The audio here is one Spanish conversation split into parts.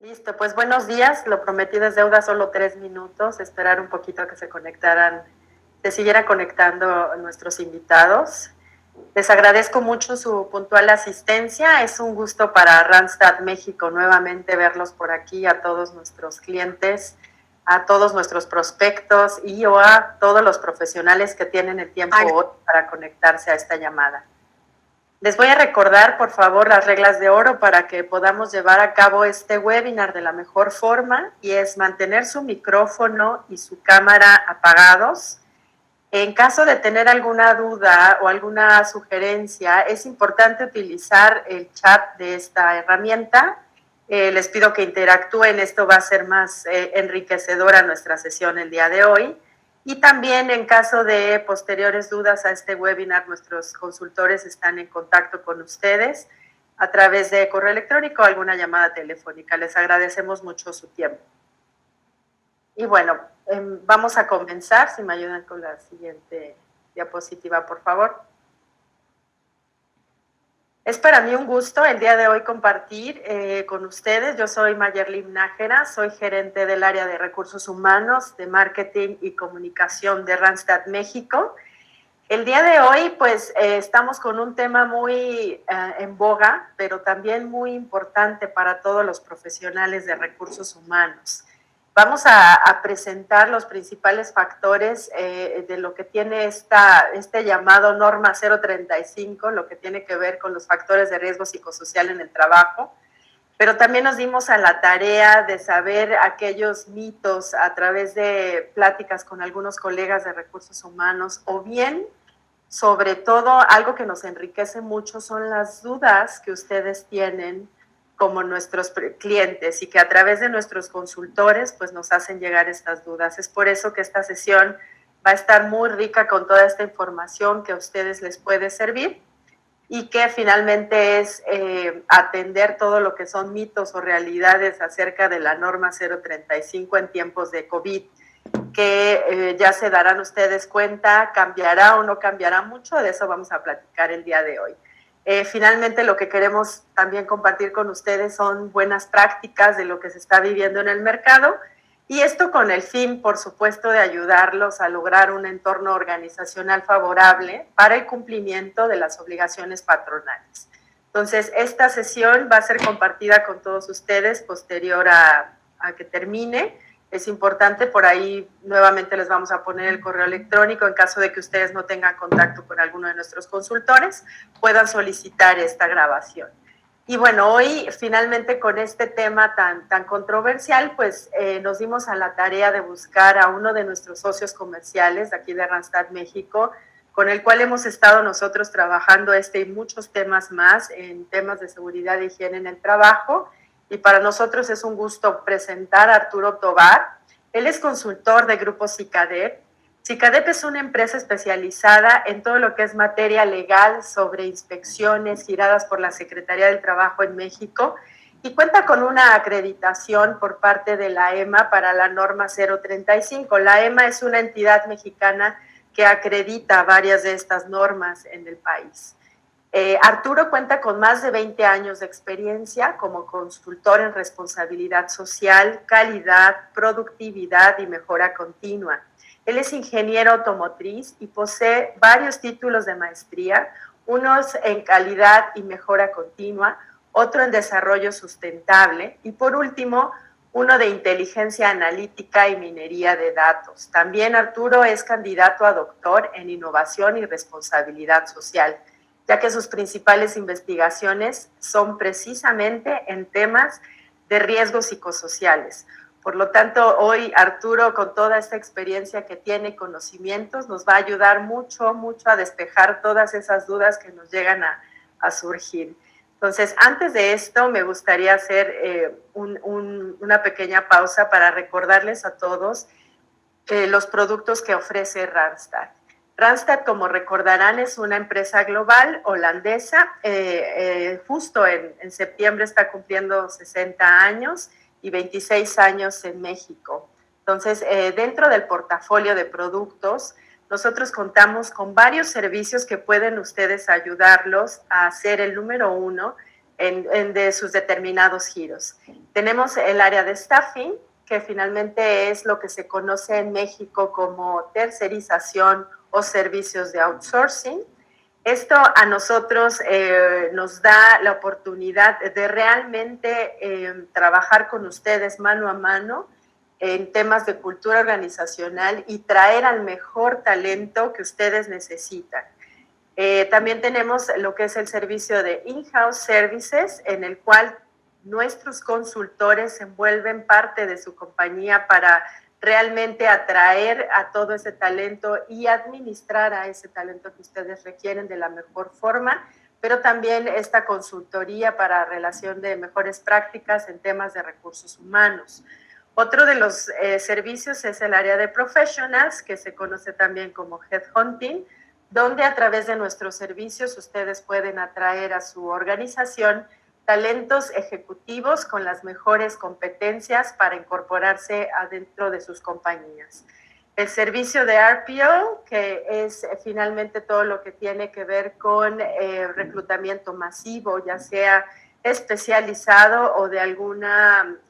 Listo, pues buenos días. Lo prometido es deuda, solo 3 minutos. Esperar un poquito a que se siguieran conectando nuestros invitados. Les agradezco mucho su puntual asistencia. Es un gusto para Randstad México nuevamente verlos por aquí, a todos nuestros clientes, a todos nuestros prospectos y o a todos los profesionales que tienen el tiempo hoy para conectarse a esta llamada. Les voy a recordar, por favor, las reglas de oro para que podamos llevar a cabo este webinar de la mejor forma, y es mantener su micrófono y su cámara apagados. En caso de tener alguna duda o alguna sugerencia, es importante utilizar el chat de esta herramienta. Les pido que interactúen, esto va a ser más enriquecedora nuestra sesión el día de hoy. Y también en caso de posteriores dudas a este webinar, nuestros consultores están en contacto con ustedes a través de correo electrónico o alguna llamada telefónica. Les agradecemos mucho su tiempo. Y bueno, vamos a comenzar. Si me ayudan con la siguiente diapositiva, por favor. Es para mí un gusto el día de hoy compartir con ustedes. Yo soy Mayerlin Nájera, soy gerente del área de recursos humanos, de marketing y comunicación de Randstad México. El día de hoy, pues, estamos con un tema muy en boga, pero también muy importante para todos los profesionales de recursos humanos. Vamos a presentar los principales factores de lo que tiene este llamado norma 035, lo que tiene que ver con los factores de riesgo psicosocial en el trabajo, pero también nos dimos a la tarea de saber aquellos mitos a través de pláticas con algunos colegas de recursos humanos, o bien, sobre todo, algo que nos enriquece mucho son las dudas que ustedes tienen como nuestros clientes y que a través de nuestros consultores pues nos hacen llegar estas dudas. Es por eso que esta sesión va a estar muy rica con toda esta información que a ustedes les puede servir y que finalmente es atender todo lo que son mitos o realidades acerca de la norma 035 en tiempos de COVID, que ya se darán ustedes cuenta, cambiará o no cambiará mucho. De eso vamos a platicar el día de hoy. Finalmente, lo que queremos también compartir con ustedes son buenas prácticas de lo que se está viviendo en el mercado, y esto con el fin, por supuesto, de ayudarlos a lograr un entorno organizacional favorable para el cumplimiento de las obligaciones patronales. Entonces, esta sesión va a ser compartida con todos ustedes posterior a que termine. Es importante, por ahí nuevamente les vamos a poner el correo electrónico en caso de que ustedes no tengan contacto con alguno de nuestros consultores, puedan solicitar esta grabación. Y bueno, hoy finalmente con este tema tan controversial, pues nos dimos a la tarea de buscar a uno de nuestros socios comerciales de aquí de Randstad México, con el cual hemos estado nosotros trabajando y muchos temas más en temas de seguridad e higiene en el trabajo. Y para nosotros es un gusto presentar a Arturo Tovar. Él es consultor de Grupo CICADEP. CICADEP es una empresa especializada en todo lo que es materia legal sobre inspecciones giradas por la Secretaría del Trabajo en México, y cuenta con una acreditación por parte de la EMA para la norma 035. La EMA es una entidad mexicana que acredita varias de estas normas en el país. Arturo cuenta con más de 20 años de experiencia como consultor en responsabilidad social, calidad, productividad y mejora continua. Él es ingeniero automotriz y posee varios títulos de maestría, unos en calidad y mejora continua, otro en desarrollo sustentable y, por último, uno de inteligencia analítica y minería de datos. También Arturo es candidato a doctor en innovación y responsabilidad social, ya que sus principales investigaciones son precisamente en temas de riesgos psicosociales. Por lo tanto, hoy Arturo, con toda esta experiencia que tiene, conocimientos, nos va a ayudar mucho a despejar todas esas dudas que nos llegan a surgir. Entonces, antes de esto, me gustaría hacer una pequeña pausa para recordarles a todos los productos que ofrece Randstad. Randstad, como recordarán, es una empresa global holandesa. Justo en septiembre está cumpliendo 60 años y 26 años en México. Entonces, dentro del portafolio de productos, nosotros contamos con varios servicios que pueden ustedes ayudarlos a ser el número uno de sus determinados giros. Tenemos el área de staffing, que finalmente es lo que se conoce en México como tercerización o servicios de outsourcing. Esto a nosotros nos da la oportunidad de realmente trabajar con ustedes mano a mano en temas de cultura organizacional y traer al mejor talento que ustedes necesitan. También tenemos lo que es el servicio de in-house services, en el cual nuestros consultores se envuelven parte de su compañía para realmente atraer a todo ese talento y administrar a ese talento que ustedes requieren de la mejor forma, pero también esta consultoría para relación de mejores prácticas en temas de recursos humanos. Otro de los servicios es el área de professionals, que se conoce también como headhunting, donde a través de nuestros servicios ustedes pueden atraer a su organización talentos ejecutivos con las mejores competencias para incorporarse adentro de sus compañías. El servicio de RPO, que es finalmente todo lo que tiene que ver con reclutamiento masivo, ya sea especializado o de algún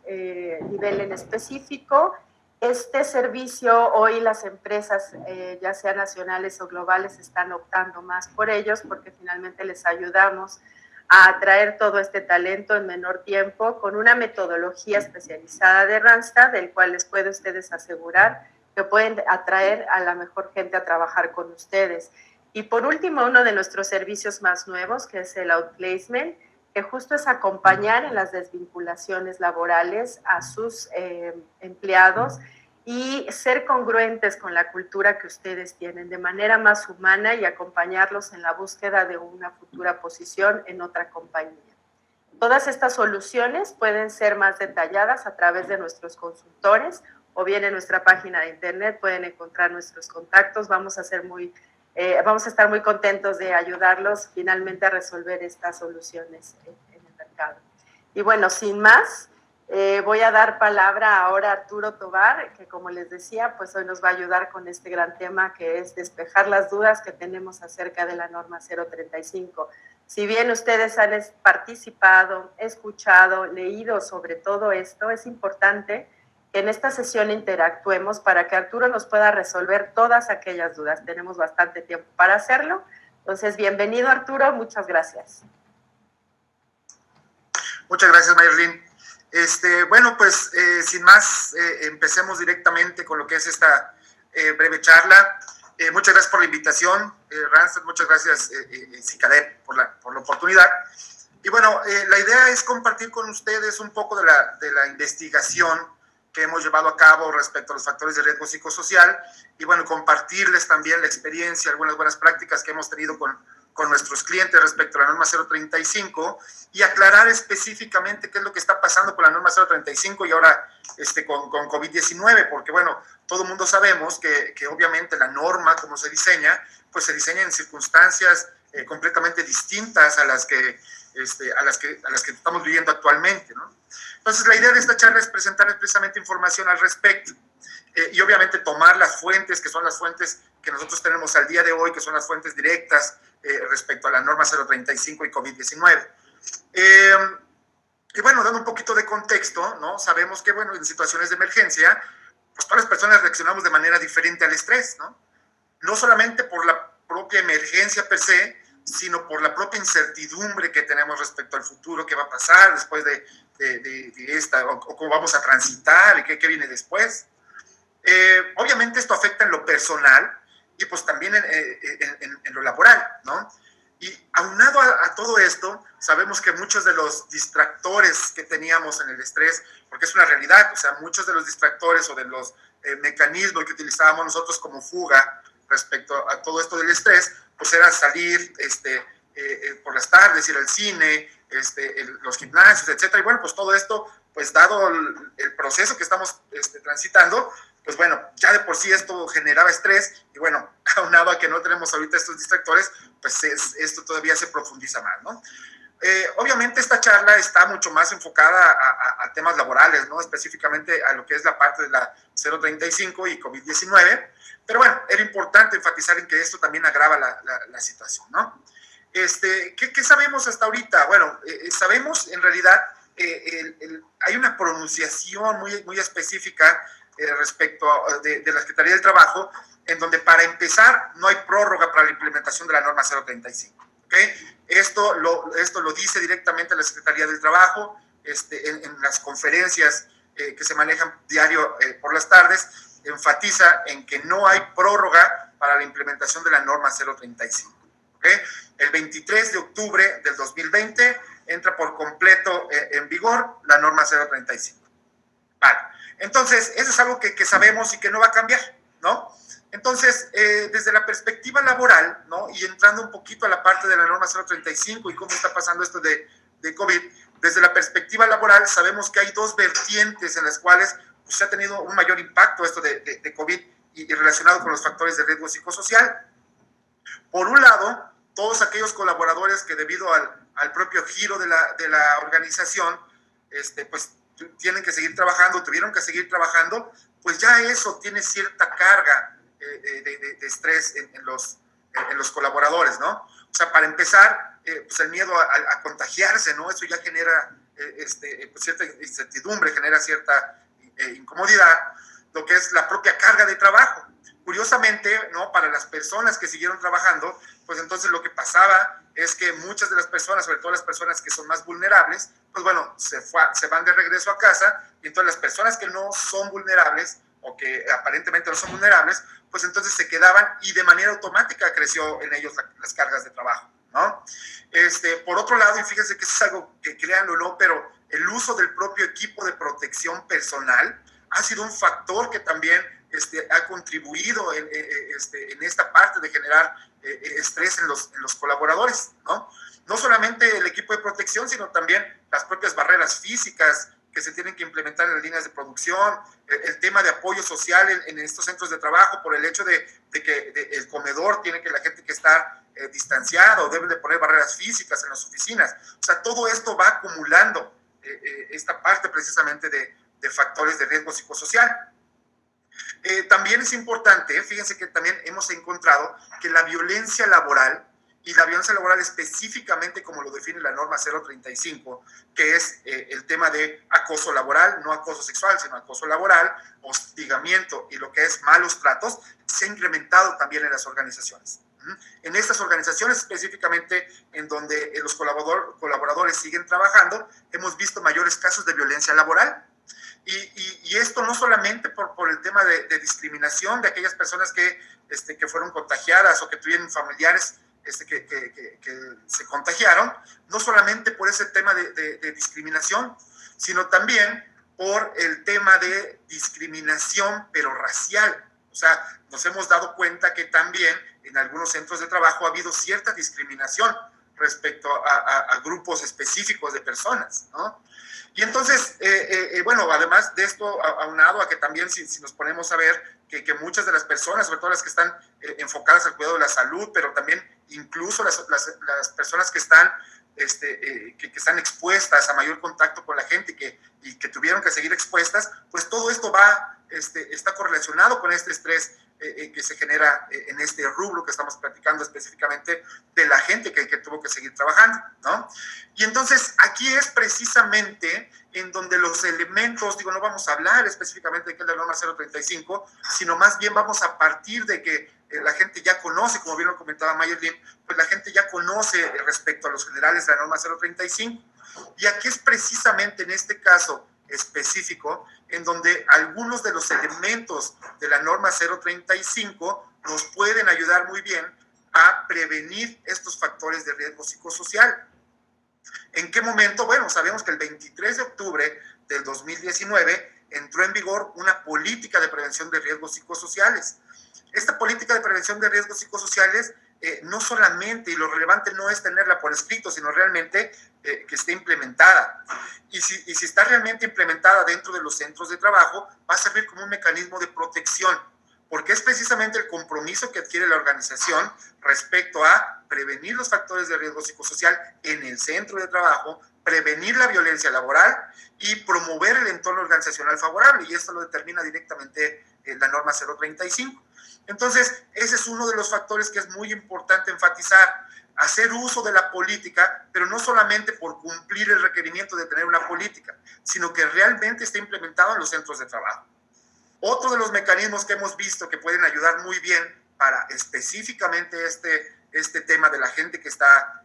nivel en específico. Este servicio hoy las empresas, ya sean nacionales o globales, están optando más por ellos porque finalmente les ayudamos a atraer todo este talento en menor tiempo con una metodología especializada de Randstad, del cual les puede ustedes asegurar que pueden atraer a la mejor gente a trabajar con ustedes. Y por último, uno de nuestros servicios más nuevos, que es el outplacement, que justo es acompañar en las desvinculaciones laborales a sus empleados y ser congruentes con la cultura que ustedes tienen de manera más humana y acompañarlos en la búsqueda de una futura posición en otra compañía. Todas estas soluciones pueden ser más detalladas a través de nuestros consultores o bien en nuestra página de internet pueden encontrar nuestros contactos. Vamos a estar muy contentos de ayudarlos finalmente a resolver estas soluciones en el mercado. Y bueno, sin más, voy a dar palabra ahora a Arturo Tovar, que como les decía, pues hoy nos va a ayudar con este gran tema que es despejar las dudas que tenemos acerca de la norma 035. Si bien ustedes han participado, escuchado, leído sobre todo esto, es importante que en esta sesión interactuemos para que Arturo nos pueda resolver todas aquellas dudas. Tenemos bastante tiempo para hacerlo. Entonces, bienvenido Arturo, muchas gracias. Muchas gracias, Mayerlin. Bueno, pues sin más, empecemos directamente con lo que es esta breve charla. Muchas gracias por la invitación, Randstad, muchas gracias, Cicadep, por la oportunidad. Y bueno, la idea es compartir con ustedes un poco de la investigación que hemos llevado a cabo respecto a los factores de riesgo psicosocial y bueno, compartirles también la experiencia, algunas buenas prácticas que hemos tenido con nuestros clientes respecto a la norma 035 y aclarar específicamente qué es lo que está pasando con la norma 035 y ahora con COVID-19, porque bueno, todo el mundo sabemos que obviamente la norma, como se diseña, pues se diseña en circunstancias completamente distintas a las que estamos viviendo actualmente, ¿no? Entonces, la idea de esta charla es presentarles precisamente información al respecto y obviamente tomar las fuentes, que son las fuentes que nosotros tenemos al día de hoy, que son las fuentes directas respecto a la norma 035 y COVID-19. Y bueno, dando un poquito de contexto, ¿no? Sabemos que, bueno, en situaciones de emergencia, pues todas las personas reaccionamos de manera diferente al estrés, ¿no? No solamente por la propia emergencia per se, sino por la propia incertidumbre que tenemos respecto al futuro, qué va a pasar después de esta, o cómo vamos a transitar y qué viene después. Obviamente esto afecta en lo personal y pues también en lo laboral, ¿no? Y aunado a todo esto, sabemos que muchos de los distractores que teníamos en el estrés, porque es una realidad, o sea, muchos de los distractores o de los mecanismos que utilizábamos nosotros como fuga respecto a todo esto del estrés, pues era salir por las tardes, ir al cine, los gimnasios, etcétera. Y bueno, pues todo esto, pues dado el proceso que estamos transitando, pues bueno, ya de por sí esto generaba estrés y bueno, aunado a que no tenemos ahorita estos distractores, pues esto todavía se profundiza más, ¿no? Obviamente esta charla está mucho más enfocada a temas laborales, ¿no? Específicamente a lo que es la parte de la 035 y COVID-19, pero bueno, era importante enfatizar en que esto también agrava la situación, ¿no? ¿Qué sabemos hasta ahorita? Bueno, sabemos en realidad, hay una pronunciación muy específica respecto de la Secretaría del Trabajo, en donde para empezar no hay prórroga para la implementación de la norma 035. ¿Okay? Esto lo dice directamente la Secretaría del Trabajo en las conferencias que se manejan diario por las tardes, enfatiza en que no hay prórroga para la implementación de la norma 035. ¿Okay? El 23 de octubre del 2020 entra por completo en vigor la norma 035. Vale. Entonces, eso es algo que sabemos y que no va a cambiar, ¿no? Entonces, desde la perspectiva laboral, ¿no? Y entrando un poquito a la parte de la norma 035 y cómo está pasando esto de COVID, desde la perspectiva laboral sabemos que hay dos vertientes en las cuales pues, se ha tenido un mayor impacto esto de COVID y relacionado con los factores de riesgo psicosocial. Por un lado, todos aquellos colaboradores que debido al propio giro de la organización, pues tienen que seguir trabajando, tuvieron que seguir trabajando, pues ya eso tiene cierta carga de estrés en los colaboradores, ¿no? O sea, para empezar, pues el miedo a contagiarse, ¿no? Eso ya genera pues cierta incertidumbre, genera cierta incomodidad, lo que es la propia carga de trabajo. Curiosamente, ¿no? Para las personas que siguieron trabajando, pues entonces lo que pasaba es que muchas de las personas, sobre todo las personas que son más vulnerables, pues bueno, se van de regreso a casa, y entonces las personas que no son vulnerables o que aparentemente no son vulnerables, pues entonces se quedaban y de manera automática creció en ellos las cargas de trabajo, ¿no? Por otro lado, y fíjense que eso es algo que créanlo o no, pero el uso del propio equipo de protección personal ha sido un factor que también ha contribuido en esta parte de generar estrés en los colaboradores, ¿no? No solamente el equipo de protección, sino también las propias barreras físicas que se tienen que implementar en las líneas de producción, el tema de apoyo social en estos centros de trabajo por el hecho de que el comedor tiene que la gente que está distanciada o debe de poner barreras físicas en las oficinas. O sea, todo esto va acumulando esta parte precisamente de factores de riesgo psicosocial. También es importante, fíjense que también hemos encontrado que la violencia laboral, y la violencia laboral específicamente como lo define la norma 035, que es el tema de acoso laboral, no acoso sexual, sino acoso laboral, hostigamiento y lo que es malos tratos, se ha incrementado también en las organizaciones. En estas organizaciones específicamente en donde los colaboradores siguen trabajando, hemos visto mayores casos de violencia laboral. Y esto no solamente por el tema de discriminación de aquellas personas que fueron contagiadas o que tuvieron familiares que se contagiaron, no solamente por ese tema de discriminación, sino también por el tema de discriminación, pero racial. O sea, nos hemos dado cuenta que también en algunos centros de trabajo ha habido cierta discriminación respecto a grupos específicos de personas, ¿no? Y entonces, bueno, además de esto, aunado a que también si nos ponemos a ver que muchas de las personas, sobre todo las que están enfocadas al cuidado de la salud, pero también incluso las personas que están, que están expuestas a mayor contacto con la gente y que tuvieron que seguir expuestas, pues todo esto está correlacionado con este estrés que se genera en este rubro que estamos platicando específicamente de la gente que tuvo que seguir trabajando, ¿no? Y entonces aquí es precisamente en donde los elementos, digo, no vamos a hablar específicamente de qué es la norma 035, sino más bien vamos a partir de que la gente ya conoce, como bien lo comentaba Mayerlin, pues la gente ya conoce respecto a los generales de la norma 035. Y aquí es precisamente en este caso específico en donde algunos de los elementos de la norma 035 nos pueden ayudar muy bien a prevenir estos factores de riesgo psicosocial. ¿En qué momento? Bueno, sabemos que el 23 de octubre del 2019 entró en vigor una política de prevención de riesgos psicosociales. Esta política de prevención de riesgos psicosociales no solamente, y lo relevante no es tenerla por escrito, sino realmente que esté implementada. Y si está realmente implementada dentro de los centros de trabajo, va a servir como un mecanismo de protección, porque es precisamente el compromiso que adquiere la organización respecto a prevenir los factores de riesgo psicosocial en el centro de trabajo, prevenir la violencia laboral y promover el entorno organizacional favorable, y esto lo determina directamente la norma 035. Entonces, ese es uno de los factores que es muy importante enfatizar. hacer uso de la política, pero no solamente por cumplir el requerimiento de tener una política, sino que realmente esté implementado en los centros de trabajo. Otro de los mecanismos que hemos visto que pueden ayudar muy bien para específicamente este tema de la gente que está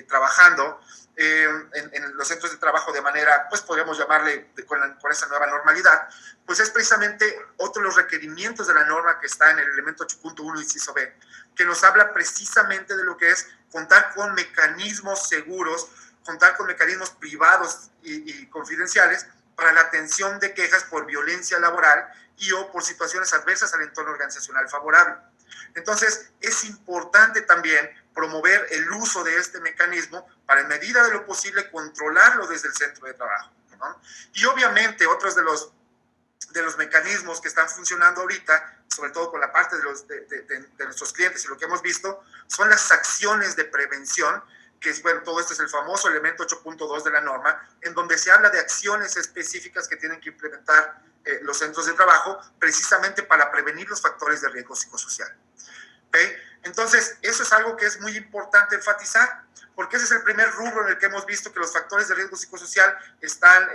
trabajando en los centros de trabajo de manera, pues podríamos llamarle con esa nueva normalidad, pues es precisamente otro de los requerimientos de la norma que está en el elemento 8.1 inciso B, que nos habla precisamente de lo que es contar con mecanismos seguros, contar con mecanismos privados y confidenciales para la atención de quejas por violencia laboral y o por situaciones adversas al entorno organizacional favorable. Entonces, es importante también promover el uso de este mecanismo para, en medida de lo posible, controlarlo desde el centro de trabajo, ¿no? Y obviamente, otros de los mecanismos que están funcionando ahorita, sobre todo con la parte de nuestros clientes y lo que hemos visto, son las acciones de prevención, que es, bueno, todo esto es el famoso elemento 8.2 de la norma, en donde se habla de acciones específicas que tienen que implementar los centros de trabajo, precisamente para prevenir los factores de riesgo psicosocial. ¿Okay? Entonces, eso es algo que es muy importante enfatizar, porque ese es el primer rubro en el que hemos visto que los factores de riesgo psicosocial están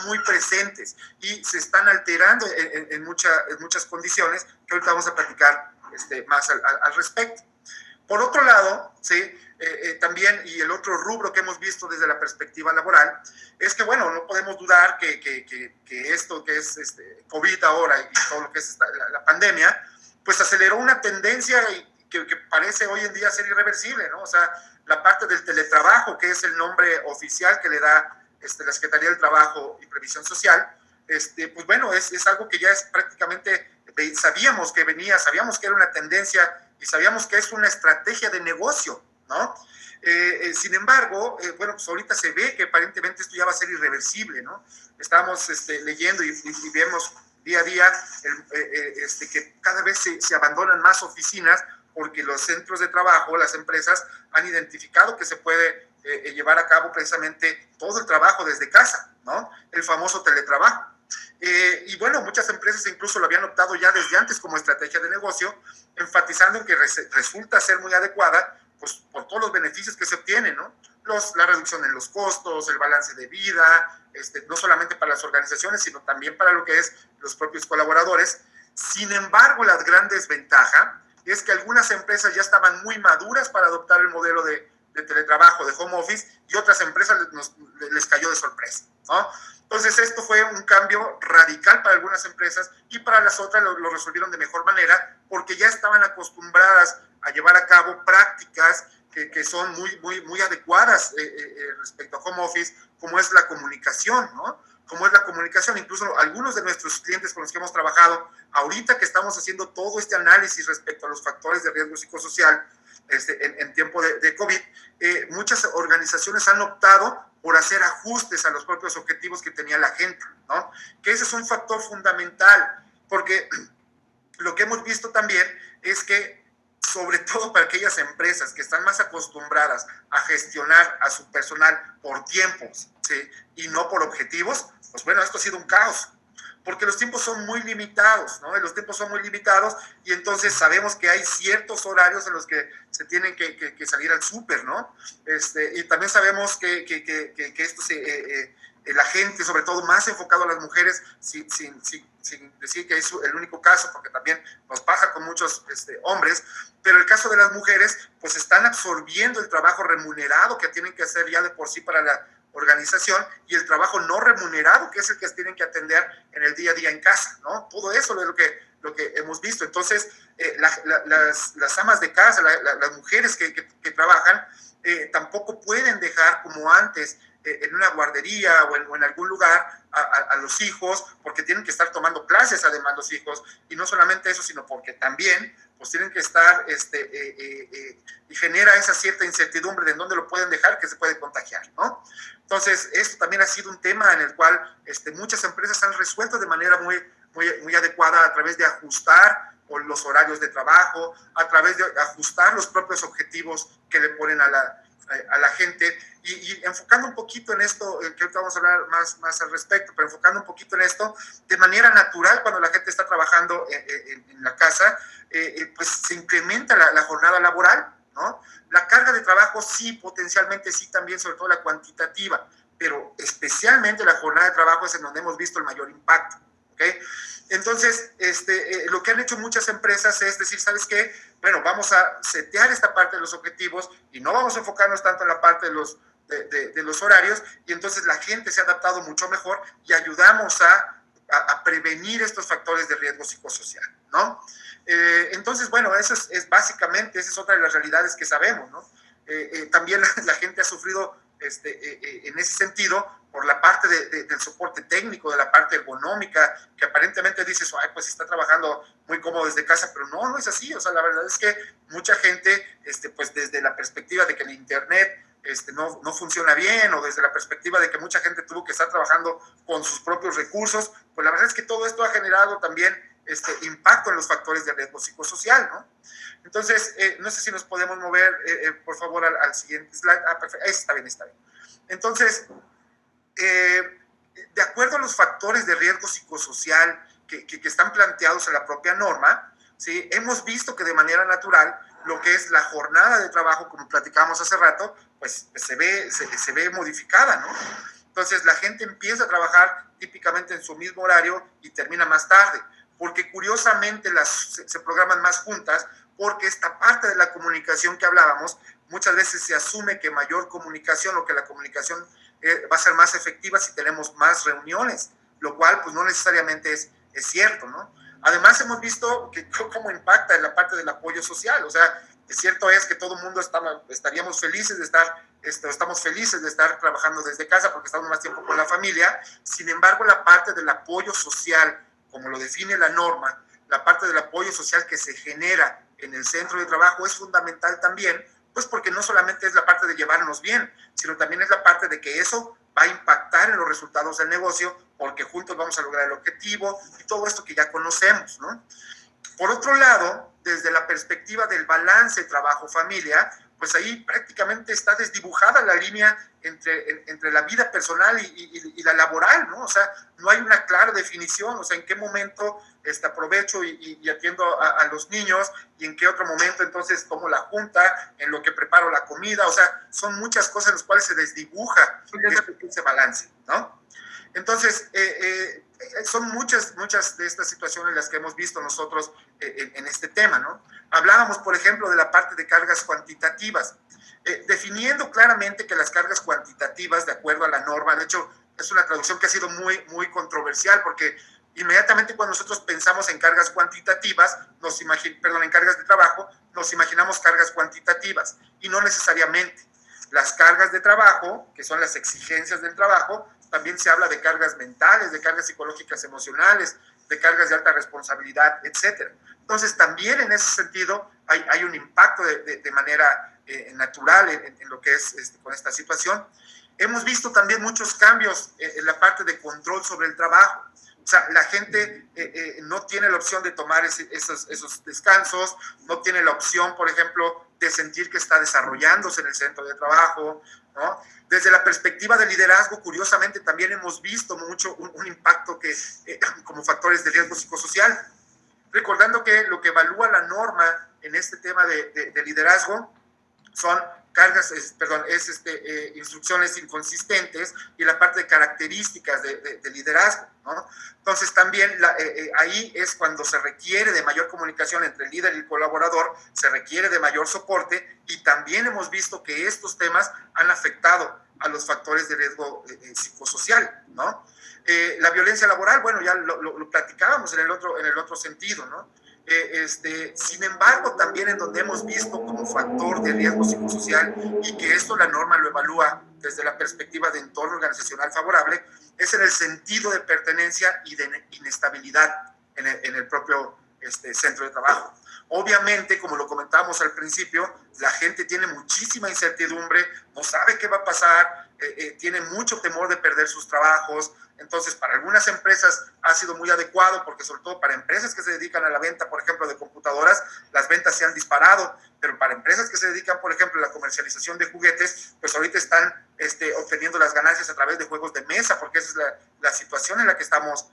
muy presentes y se están alterando en muchas condiciones, que ahorita vamos a platicar más al respecto. Por otro lado, ¿sí? También, y el otro rubro que hemos visto desde la perspectiva laboral, es que, bueno, no podemos dudar que esto que es COVID ahora y todo lo que es la pandemia, pues aceleró una tendencia que parece hoy en día ser irreversible, ¿no? O sea, la parte del teletrabajo, que es el nombre oficial que le da la Secretaría del Trabajo y Previsión Social, pues bueno, es algo que ya es prácticamente, sabíamos que venía, sabíamos que era una tendencia y sabíamos que es una estrategia de negocio, ¿no? Sin embargo, bueno, pues ahorita se ve que aparentemente esto ya va a ser irreversible, ¿no? Estamos leyendo y vemos día a día que cada vez se abandonan más oficinas porque los centros de trabajo, las empresas, han identificado que se puede llevar a cabo precisamente todo el trabajo desde casa, ¿no? El famoso teletrabajo. Y bueno, muchas empresas incluso lo habían optado ya desde antes como estrategia de negocio, enfatizando en que resulta ser muy adecuada, pues por todos los beneficios que se obtienen, ¿no? La reducción en los costos, el balance de vida, no solamente para las organizaciones, sino también para lo que es los propios colaboradores. Sin embargo, la gran desventaja es que algunas empresas ya estaban muy maduras para adoptar el modelo de teletrabajo, de home office, y otras empresas les cayó de sorpresa, ¿no? Entonces, esto fue un cambio radical para algunas empresas y para las otras lo resolvieron de mejor manera porque ya estaban acostumbradas a llevar a cabo prácticas que son muy adecuadas respecto a home office, como es la comunicación, ¿no? Como es la comunicación. Incluso algunos de nuestros clientes con los que hemos trabajado, ahorita que estamos haciendo todo este análisis respecto a los factores de riesgo psicosocial en tiempo de COVID, muchas organizaciones han optado por hacer ajustes a los propios objetivos que tenía la gente, ¿no? Que ese es un factor fundamental, porque lo que hemos visto también es que, sobre todo para aquellas empresas que están más acostumbradas a gestionar a su personal por tiempos, ¿sí? Y no por objetivos, pues bueno, esto ha sido un caos, porque los tiempos son muy limitados, ¿no? Los tiempos son muy limitados y entonces sabemos que hay ciertos horarios en los que se tienen que salir al súper, ¿no? Y también sabemos que esto la gente, sobre todo más enfocado a las mujeres, sin decir que es el único caso, porque también nos pasa con muchos hombres, pero el caso de las mujeres, pues están absorbiendo el trabajo remunerado que tienen que hacer ya de por sí para la organización y el trabajo no remunerado, que es el que tienen que atender en el día a día en casa, ¿no? Todo eso es lo que hemos visto. Entonces, las amas de casa, las mujeres que trabajan, tampoco pueden dejar como antes en una guardería o en algún lugar a los hijos, porque tienen que estar tomando clases además los hijos, y no solamente eso, sino porque también pues tienen que estar, y genera esa cierta incertidumbre de en dónde lo pueden dejar, que se puede contagiar, ¿no? Entonces, esto también ha sido un tema en el cual muchas empresas han resuelto de manera muy adecuada a través de ajustar los horarios de trabajo, a través de ajustar los propios objetivos que le ponen a la gente, y enfocando un poquito en esto, que ahorita vamos a hablar más al respecto, pero enfocando un poquito en esto, de manera natural, cuando la gente está trabajando en la casa, pues se incrementa la jornada laboral, ¿no? La carga de trabajo sí, potencialmente sí, también, sobre todo la cuantitativa, pero especialmente la jornada de trabajo es en donde hemos visto el mayor impacto, ¿ok? Entonces, lo que han hecho muchas empresas es decir, ¿sabes qué? Bueno, vamos a setear esta parte de los objetivos y no vamos a enfocarnos tanto en la parte de los horarios, y entonces la gente se ha adaptado mucho mejor y ayudamos a prevenir estos factores de riesgo psicosocial, ¿no? Entonces, bueno, eso es básicamente, esa es otra de las realidades que sabemos, ¿no? También la gente ha sufrido en ese sentido por la parte del soporte técnico, de la parte ergonómica, que aparentemente dices, ay, pues está trabajando muy cómodo desde casa, pero no, no es así. O sea, la verdad es que mucha gente, pues desde la perspectiva de que el internet no funciona bien, o desde la perspectiva de que mucha gente tuvo que estar trabajando con sus propios recursos, pues la verdad es que todo esto ha generado también impacto en los factores de riesgo psicosocial, ¿no? Entonces, no sé si nos podemos mover, por favor, al siguiente slide. Ah, perfecto, está bien, está bien. Entonces, de acuerdo a los factores de riesgo psicosocial que están planteados en la propia norma, ¿sí? Hemos visto que de manera natural lo que es la jornada de trabajo, como platicábamos hace rato, pues se ve modificada, ¿no? Entonces la gente empieza a trabajar típicamente en su mismo horario y termina más tarde, porque curiosamente se programan más juntas, porque esta parte de la comunicación que hablábamos, muchas veces se asume que mayor comunicación o que la comunicación va a ser más efectiva si tenemos más reuniones, lo cual pues no necesariamente es cierto, ¿no? Además hemos visto cómo impacta en la parte del apoyo social. O sea, cierto es que todo el mundo estaríamos felices de estar, estamos felices de estar trabajando desde casa porque estamos más tiempo con la familia. Sin embargo, la parte del apoyo social, como lo define la norma, la parte del apoyo social que se genera en el centro de trabajo es fundamental también, pues porque no solamente es la parte de llevarnos bien, sino también es la parte de que eso va a impactar en los resultados del negocio, porque juntos vamos a lograr el objetivo y todo esto que ya conocemos, ¿no? Por otro lado, desde la perspectiva del balance trabajo-familia, pues ahí prácticamente está desdibujada la línea entre la vida personal y la laboral, ¿no? O sea, no hay una clara definición, o sea, en qué momento aprovecho y atiendo a los niños, y en qué otro momento entonces tomo la junta, en lo que preparo la comida. O sea, son muchas cosas en las cuales se desdibuja ese balance, ¿no? Entonces, son muchas de estas situaciones las que hemos visto nosotros en este tema, ¿no? Hablábamos, por ejemplo, de la parte de cargas cuantitativas, definiendo claramente que las cargas cuantitativas, de acuerdo a la norma, de hecho, es una traducción que ha sido muy controversial, porque inmediatamente cuando nosotros pensamos en cargas cuantitativas, en cargas de trabajo, nos imaginamos cargas cuantitativas, y no necesariamente. Las cargas de trabajo, que son las exigencias del trabajo, también se habla de cargas mentales, de cargas psicológicas emocionales, de cargas de alta responsabilidad, etc. Entonces, también en ese sentido hay un impacto de manera natural en lo que es con esta situación. Hemos visto también muchos cambios en la parte de control sobre el trabajo. O sea, la gente no tiene la opción de tomar esos descansos, no tiene la opción, por ejemplo, de sentir que está desarrollándose en el centro de trabajo, ¿no? Desde la perspectiva del liderazgo, curiosamente, también hemos visto mucho un impacto como factores de riesgo psicosocial. Recordando que lo que evalúa la norma en este tema de liderazgo son instrucciones inconsistentes, y la parte de características de liderazgo, ¿no? Entonces también ahí es cuando se requiere de mayor comunicación entre el líder y el colaborador, se requiere de mayor soporte, y también hemos visto que estos temas han afectado a los factores de riesgo psicosocial, ¿no? La violencia laboral, bueno, ya lo platicábamos en el otro sentido, ¿no? Sin embargo, también en donde hemos visto como factor de riesgo psicosocial, y que esto la norma lo evalúa desde la perspectiva de entorno organizacional favorable, es en el sentido de pertenencia y de inestabilidad en el propio centro de trabajo. Obviamente, como lo comentábamos al principio, la gente tiene muchísima incertidumbre, no sabe qué va a pasar, tiene mucho temor de perder sus trabajos. Entonces, para algunas empresas ha sido muy adecuado, porque sobre todo para empresas que se dedican a la venta, por ejemplo, de computadoras, las ventas se han disparado, pero para empresas que se dedican, por ejemplo, a la comercialización de juguetes, pues ahorita están obteniendo las ganancias a través de juegos de mesa, porque esa es la situación en la que estamos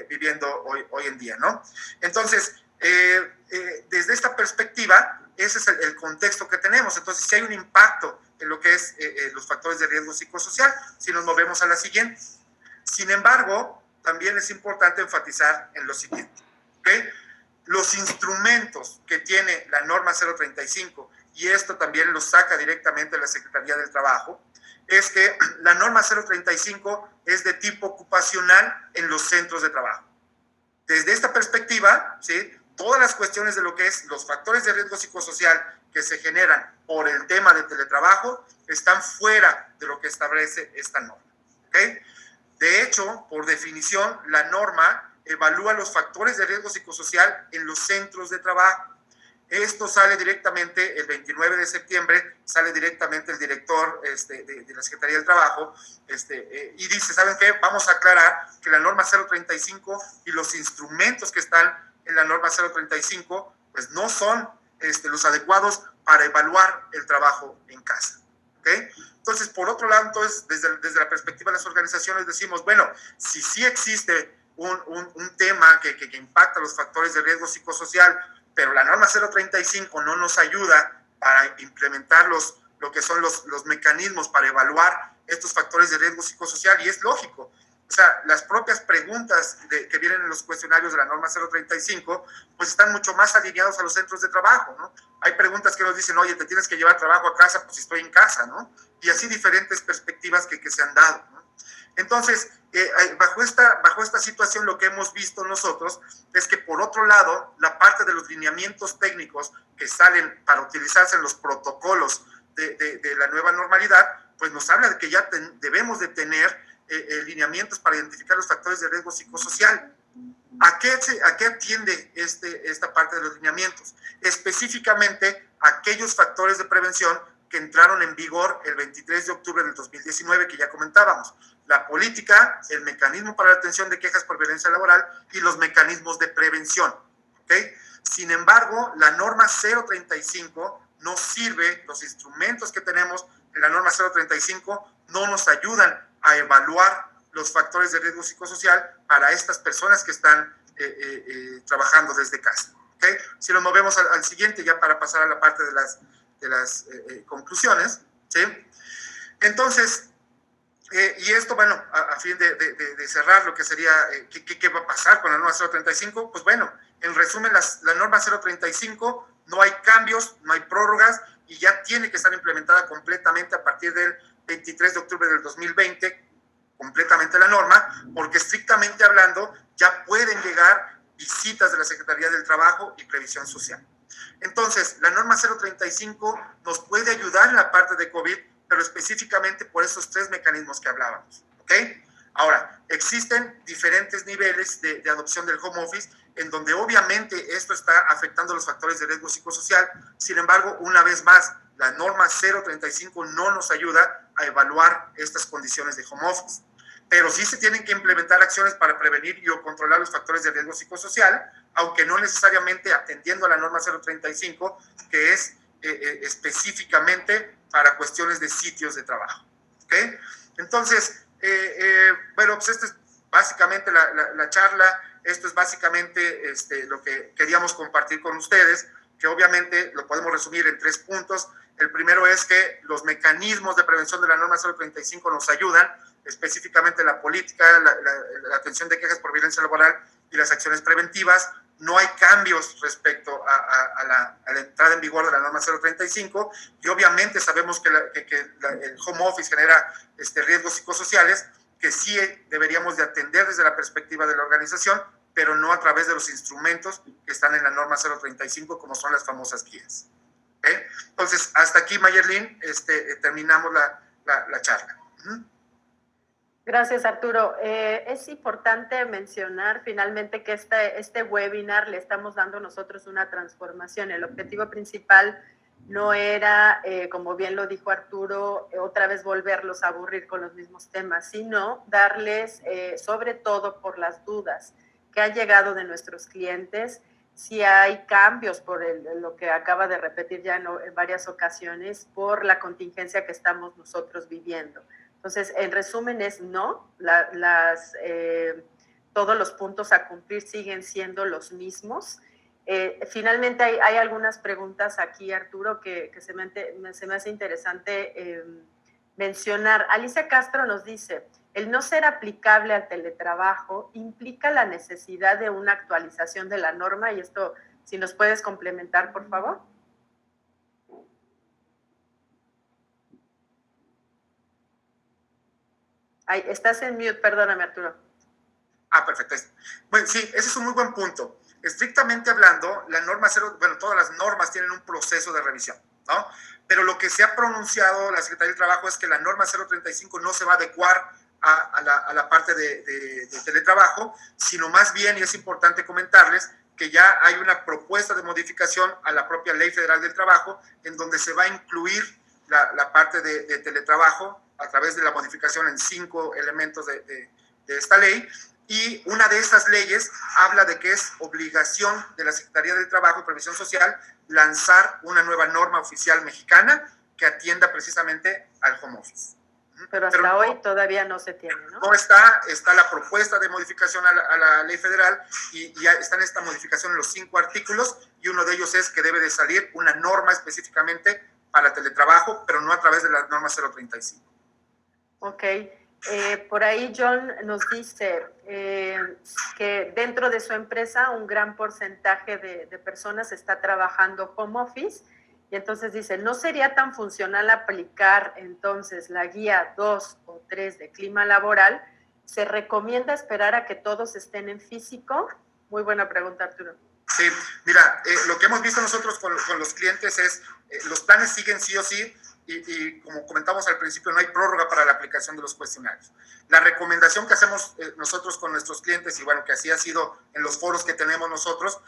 viviendo hoy en día, ¿no? Entonces, Desde esta perspectiva, ese es el contexto que tenemos. Entonces, si hay un impacto en lo que es los factores de riesgo psicosocial, si nos movemos a la siguiente. Sin embargo, también es importante enfatizar en lo siguiente, ¿okay? Los instrumentos que tiene la norma 035, y esto también lo saca directamente la Secretaría del Trabajo, es que la norma 035 es de tipo ocupacional en los centros de trabajo. Desde esta perspectiva, ¿sí?, todas las cuestiones de lo que es los factores de riesgo psicosocial que se generan por el tema de teletrabajo están fuera de lo que establece esta norma, ¿okay? De hecho, por definición, la norma evalúa los factores de riesgo psicosocial en los centros de trabajo. Esto sale directamente el 29 de septiembre, sale directamente el director de la Secretaría del Trabajo y dice, ¿saben qué? Vamos a aclarar que la norma 035 y los instrumentos que están en la norma 035 pues no son los adecuados para evaluar el trabajo en casa. ¿Okay? Entonces, por otro lado, entonces, desde la perspectiva de las organizaciones decimos, bueno, si sí existe un tema que impacta los factores de riesgo psicosocial, pero la norma 035 no nos ayuda para implementar lo que son los mecanismos para evaluar estos factores de riesgo psicosocial, y es lógico. O sea, las propias preguntas que vienen en los cuestionarios de la norma 035, pues están mucho más alineados a los centros de trabajo, ¿no? Hay preguntas que nos dicen, oye, te tienes que llevar trabajo a casa, pues si estoy en casa, ¿no? Y así diferentes perspectivas que se han dado, ¿no? Entonces, bajo esta situación, lo que hemos visto nosotros es que, por otro lado, la parte de los lineamientos técnicos que salen para utilizarse en los protocolos de la nueva normalidad, pues nos habla de que ya debemos de tener lineamientos para identificar los factores de riesgo psicosocial. ¿A qué atiende esta parte de los lineamientos? Específicamente, aquellos factores de prevención que entraron en vigor el 23 de octubre del 2019, que ya comentábamos. La política, el mecanismo para la atención de quejas por violencia laboral y los mecanismos de prevención. ¿Okay? Sin embargo, la norma 035 no sirve, los instrumentos que tenemos en la norma 035 no nos ayudan a evaluar los factores de riesgo psicosocial para estas personas que están trabajando desde casa. ¿Okay? Si nos movemos al siguiente, ya para pasar a la parte de las conclusiones, ¿sí? Entonces, y esto, bueno, a fin de cerrar lo que sería, ¿qué va a pasar con la norma 035? Pues bueno, en resumen, la norma 035 no hay cambios, no hay prórrogas, y ya tiene que estar implementada completamente a partir del 23 de octubre del 2020, completamente la norma, porque estrictamente hablando ya pueden llegar visitas de la Secretaría del Trabajo y Previsión Social. Entonces, la norma 035 nos puede ayudar en la parte de COVID, pero específicamente por esos tres mecanismos que hablábamos, ¿ok? Ahora, existen diferentes niveles de adopción del home office, en donde obviamente esto está afectando los factores de riesgo psicosocial. Sin embargo, una vez más, la norma 035 no nos ayuda a evaluar estas condiciones de home office, pero sí se tienen que implementar acciones para prevenir y o controlar los factores de riesgo psicosocial, aunque no necesariamente atendiendo a la norma 035, que es específicamente para cuestiones de sitios de trabajo. ¿Okay? Entonces, bueno, pues esta es básicamente la charla. Esto es básicamente lo que queríamos compartir con ustedes, que obviamente lo podemos resumir en 3 puntos. El primero es que los mecanismos de prevención de la norma 035 nos ayudan, específicamente la política, la atención de quejas por violencia laboral y las acciones preventivas. No hay cambios respecto a la entrada en vigor de la norma 035, y obviamente sabemos que el home office genera riesgos psicosociales que sí deberíamos de atender desde la perspectiva de la organización, pero no a través de los instrumentos que están en la norma 035, como son las famosas guías. ¿Okay? Entonces, hasta aquí, Mayerlin, terminamos la charla. Gracias, Arturo. Es importante mencionar finalmente que este webinar le estamos dando nosotros una transformación. El objetivo principal no era, como bien lo dijo Arturo, otra vez volverlos a aburrir con los mismos temas, sino darles, sobre todo por las dudas que han llegado de nuestros clientes, si hay cambios por lo que acaba de repetir ya en varias ocasiones, por la contingencia que estamos nosotros viviendo. Entonces, en resumen es no, todos los puntos a cumplir siguen siendo los mismos, Finalmente hay algunas preguntas aquí, Arturo, que se me hace interesante mencionar. Alicia Castro nos dice, el no ser aplicable al teletrabajo implica la necesidad de una actualización de la norma, y esto, si nos puedes complementar, por favor. Ay, estás en mute, perdóname, Arturo. Perfecto. Bueno, sí, ese es un muy buen punto. Estrictamente hablando, la norma 0, bueno, todas las normas tienen un proceso de revisión, ¿no? Pero lo que se ha pronunciado la Secretaría del Trabajo es que la norma 035 no se va a adecuar a la parte de teletrabajo, sino más bien, y es importante comentarles, que ya hay una propuesta de modificación a la propia Ley Federal del Trabajo, en donde se va a incluir la parte de teletrabajo a través de la modificación en 5 elementos de esta ley. Y una de estas leyes habla de que es obligación de la Secretaría del Trabajo y Previsión Social lanzar una nueva norma oficial mexicana que atienda precisamente al home office. Pero hasta hoy todavía no se tiene, ¿no? No está la propuesta de modificación a la ley federal y ya está en esta modificación en los 5 artículos, y uno de ellos es que debe de salir una norma específicamente para teletrabajo, pero no a través de la norma 035. Ok. Por ahí John nos dice que dentro de su empresa un gran porcentaje de personas está trabajando home office, y entonces dice, ¿no sería tan funcional aplicar entonces la guía 2 o 3 de clima laboral? ¿Se recomienda esperar a que todos estén en físico? Muy buena pregunta, Arturo. Sí, mira, lo que hemos visto nosotros con los clientes es, los planes siguen sí o sí, y como comentamos al principio, no hay prórroga para la aplicación de los cuestionarios. La recomendación que hacemos nosotros con nuestros clientes, y bueno, que así ha sido en los foros que tenemos nosotros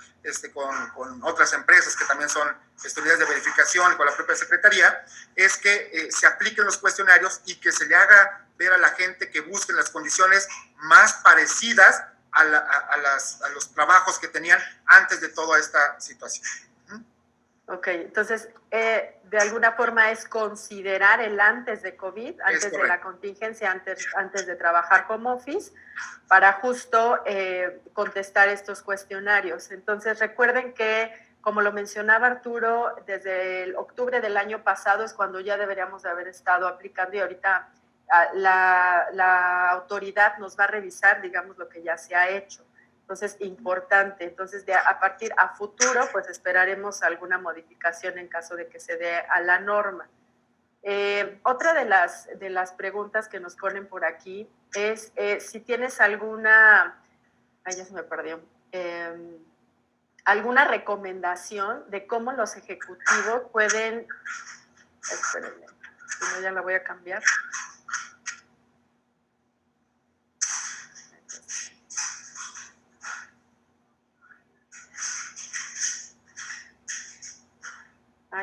con otras empresas que también son unidades de verificación y con la propia Secretaría, es que se apliquen los cuestionarios y que se le haga ver a la gente que busquen las condiciones más parecidas a los trabajos que tenían antes de toda esta situación. Ok, entonces, de alguna forma es considerar el antes de COVID, antes de la contingencia, antes de trabajar home office, para justo contestar estos cuestionarios. Entonces, recuerden que, como lo mencionaba Arturo, desde el octubre del año pasado es cuando ya deberíamos de haber estado aplicando, y ahorita la autoridad nos va a revisar, digamos, lo que ya se ha hecho. Entonces, importante. Entonces, a partir a futuro, pues esperaremos alguna modificación en caso de que se dé a la norma. Otra de las preguntas que nos ponen por aquí es si tienes alguna, ya se me perdió, alguna recomendación de cómo los ejecutivos pueden, espérenme, si no ya la voy a cambiar.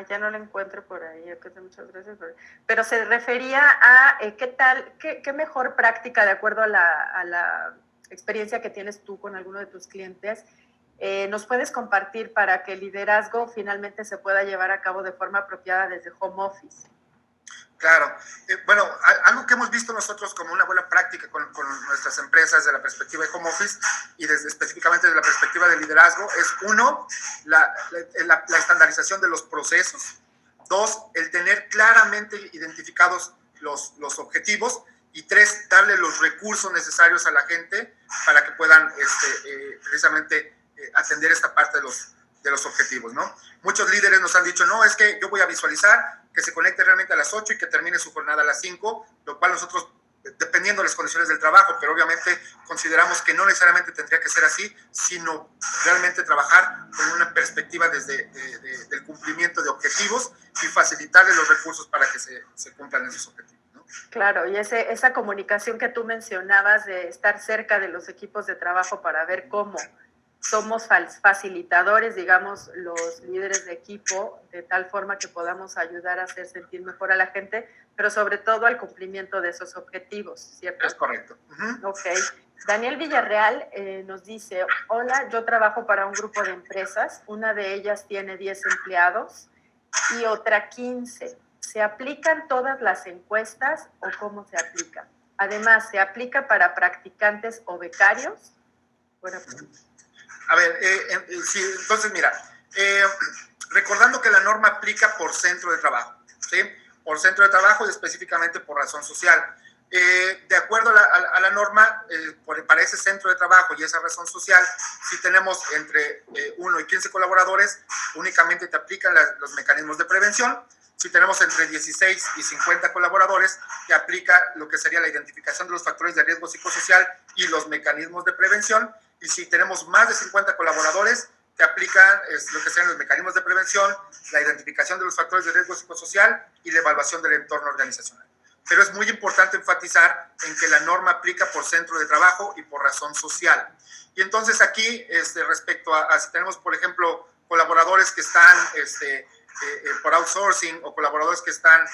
Ya no la encuentro por ahí, muchas gracias. Pero se refería a qué mejor práctica, de acuerdo a la experiencia que tienes tú con alguno de tus clientes, nos puedes compartir para que el liderazgo finalmente se pueda llevar a cabo de forma apropiada desde home office. Claro. Bueno, algo que hemos visto nosotros como una buena práctica con nuestras empresas desde la perspectiva de home office y específicamente desde la perspectiva de liderazgo es, 1, la estandarización de los procesos; 2, el tener claramente identificados los objetivos; y 3, darle los recursos necesarios a la gente para que puedan precisamente atender esta parte de los objetivos, ¿no? Muchos líderes nos han dicho, no, es que yo voy a visualizar que se conecte realmente a las 8 y que termine su jornada a las 5, lo cual nosotros, dependiendo de las condiciones del trabajo, pero obviamente consideramos que no necesariamente tendría que ser así, sino realmente trabajar con una perspectiva desde del cumplimiento de objetivos y facilitarle los recursos para que se cumplan esos objetivos, ¿no? Claro, y esa comunicación que tú mencionabas de estar cerca de los equipos de trabajo para ver cómo somos facilitadores, digamos, los líderes de equipo, de tal forma que podamos ayudar a hacer sentir mejor a la gente, pero sobre todo al cumplimiento de esos objetivos, ¿cierto? Es correcto. Ok. Daniel Villarreal nos dice, hola, yo trabajo para un grupo de empresas, una de ellas tiene 10 empleados y otra 15. ¿Se aplican todas las encuestas o cómo se aplica? Además, ¿se aplica para practicantes o becarios? Buena pregunta. A ver, sí, entonces mira, eh, recordando que la norma aplica por centro de trabajo, ¿sí? Por centro de trabajo y específicamente por razón social. De acuerdo a la norma, para ese centro de trabajo y esa razón social, si tenemos entre 1 y 15 colaboradores, únicamente te aplican los mecanismos de prevención. Si tenemos entre 16 y 50 colaboradores, te aplica lo que sería la identificación de los factores de riesgo psicosocial y los mecanismos de prevención. Y si tenemos más de 50 colaboradores, te aplican lo que sean los mecanismos de prevención, la identificación de los factores de riesgo psicosocial y la evaluación del entorno organizacional. Pero es muy importante enfatizar en que la norma aplica por centro de trabajo y por razón social. Y entonces aquí, respecto a si tenemos, por ejemplo, colaboradores que están por outsourcing o colaboradores que están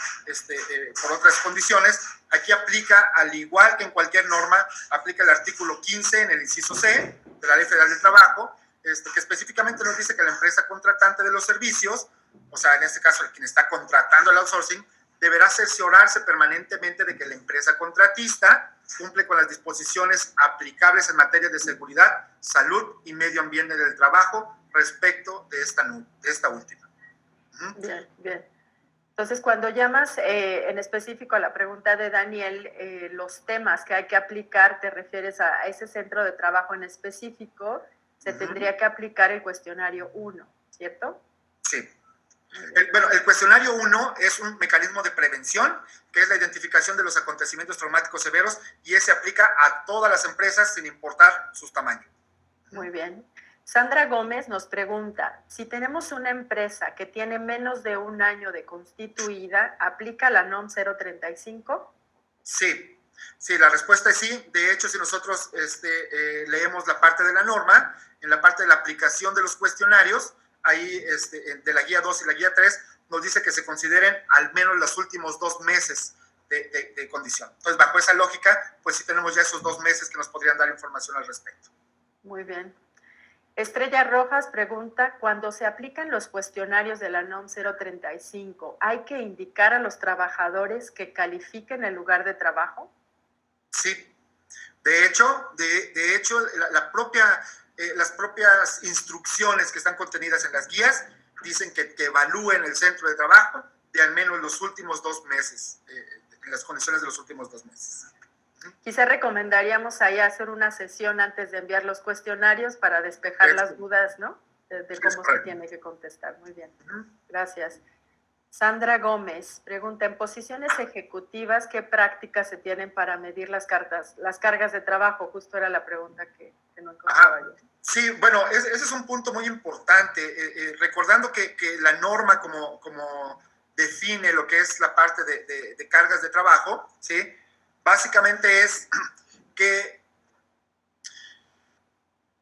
por otras condiciones, aquí aplica, al igual que en cualquier norma, aplica el artículo 15 en el inciso C de la Ley Federal del Trabajo, que específicamente nos dice que la empresa contratante de los servicios, o sea, en este caso, el quien está contratando el outsourcing, deberá cerciorarse permanentemente de que la empresa contratista cumple con las disposiciones aplicables en materia de seguridad, salud y medio ambiente del trabajo respecto de esta última. Bien, bien. Entonces, cuando llamas en específico a la pregunta de Daniel, los temas que hay que aplicar, te refieres a ese centro de trabajo en específico, se tendría que aplicar el cuestionario 1, ¿cierto? Sí. El cuestionario 1 es un mecanismo de prevención, que es la identificación de los acontecimientos traumáticos severos, y ese aplica a todas las empresas sin importar sus tamaños. Muy bien. Sandra Gómez nos pregunta, si tenemos una empresa que tiene menos de un año de constituida, ¿aplica la NOM 035? Sí, sí, la respuesta es sí. De hecho, si nosotros leemos la parte de la norma, en la parte de la aplicación de los cuestionarios, ahí de la guía 2 y la guía 3, nos dice que se consideren al menos los últimos 2 meses de condición. Entonces, bajo esa lógica, pues sí tenemos ya esos 2 meses que nos podrían dar información al respecto. Muy bien. Estrella Rojas pregunta, cuando se aplican los cuestionarios de la NOM 035, ¿hay que indicar a los trabajadores que califiquen el lugar de trabajo? Sí. De hecho, las propias instrucciones que están contenidas en las guías dicen que evalúen el centro de trabajo de al menos los últimos 2 meses, en las condiciones de los últimos 2 meses. Quizá recomendaríamos ahí hacer una sesión antes de enviar los cuestionarios para despejar las dudas, ¿no? De cómo se tiene que contestar. Muy bien, gracias. Sandra Gómez pregunta, en posiciones ejecutivas, ¿qué prácticas se tienen para medir las cargas de trabajo? Justo era la pregunta que no encontraba yo. Sí, bueno, ese es un punto muy importante. Recordando que la norma como define lo que es la parte de cargas de trabajo, ¿sí? Básicamente es que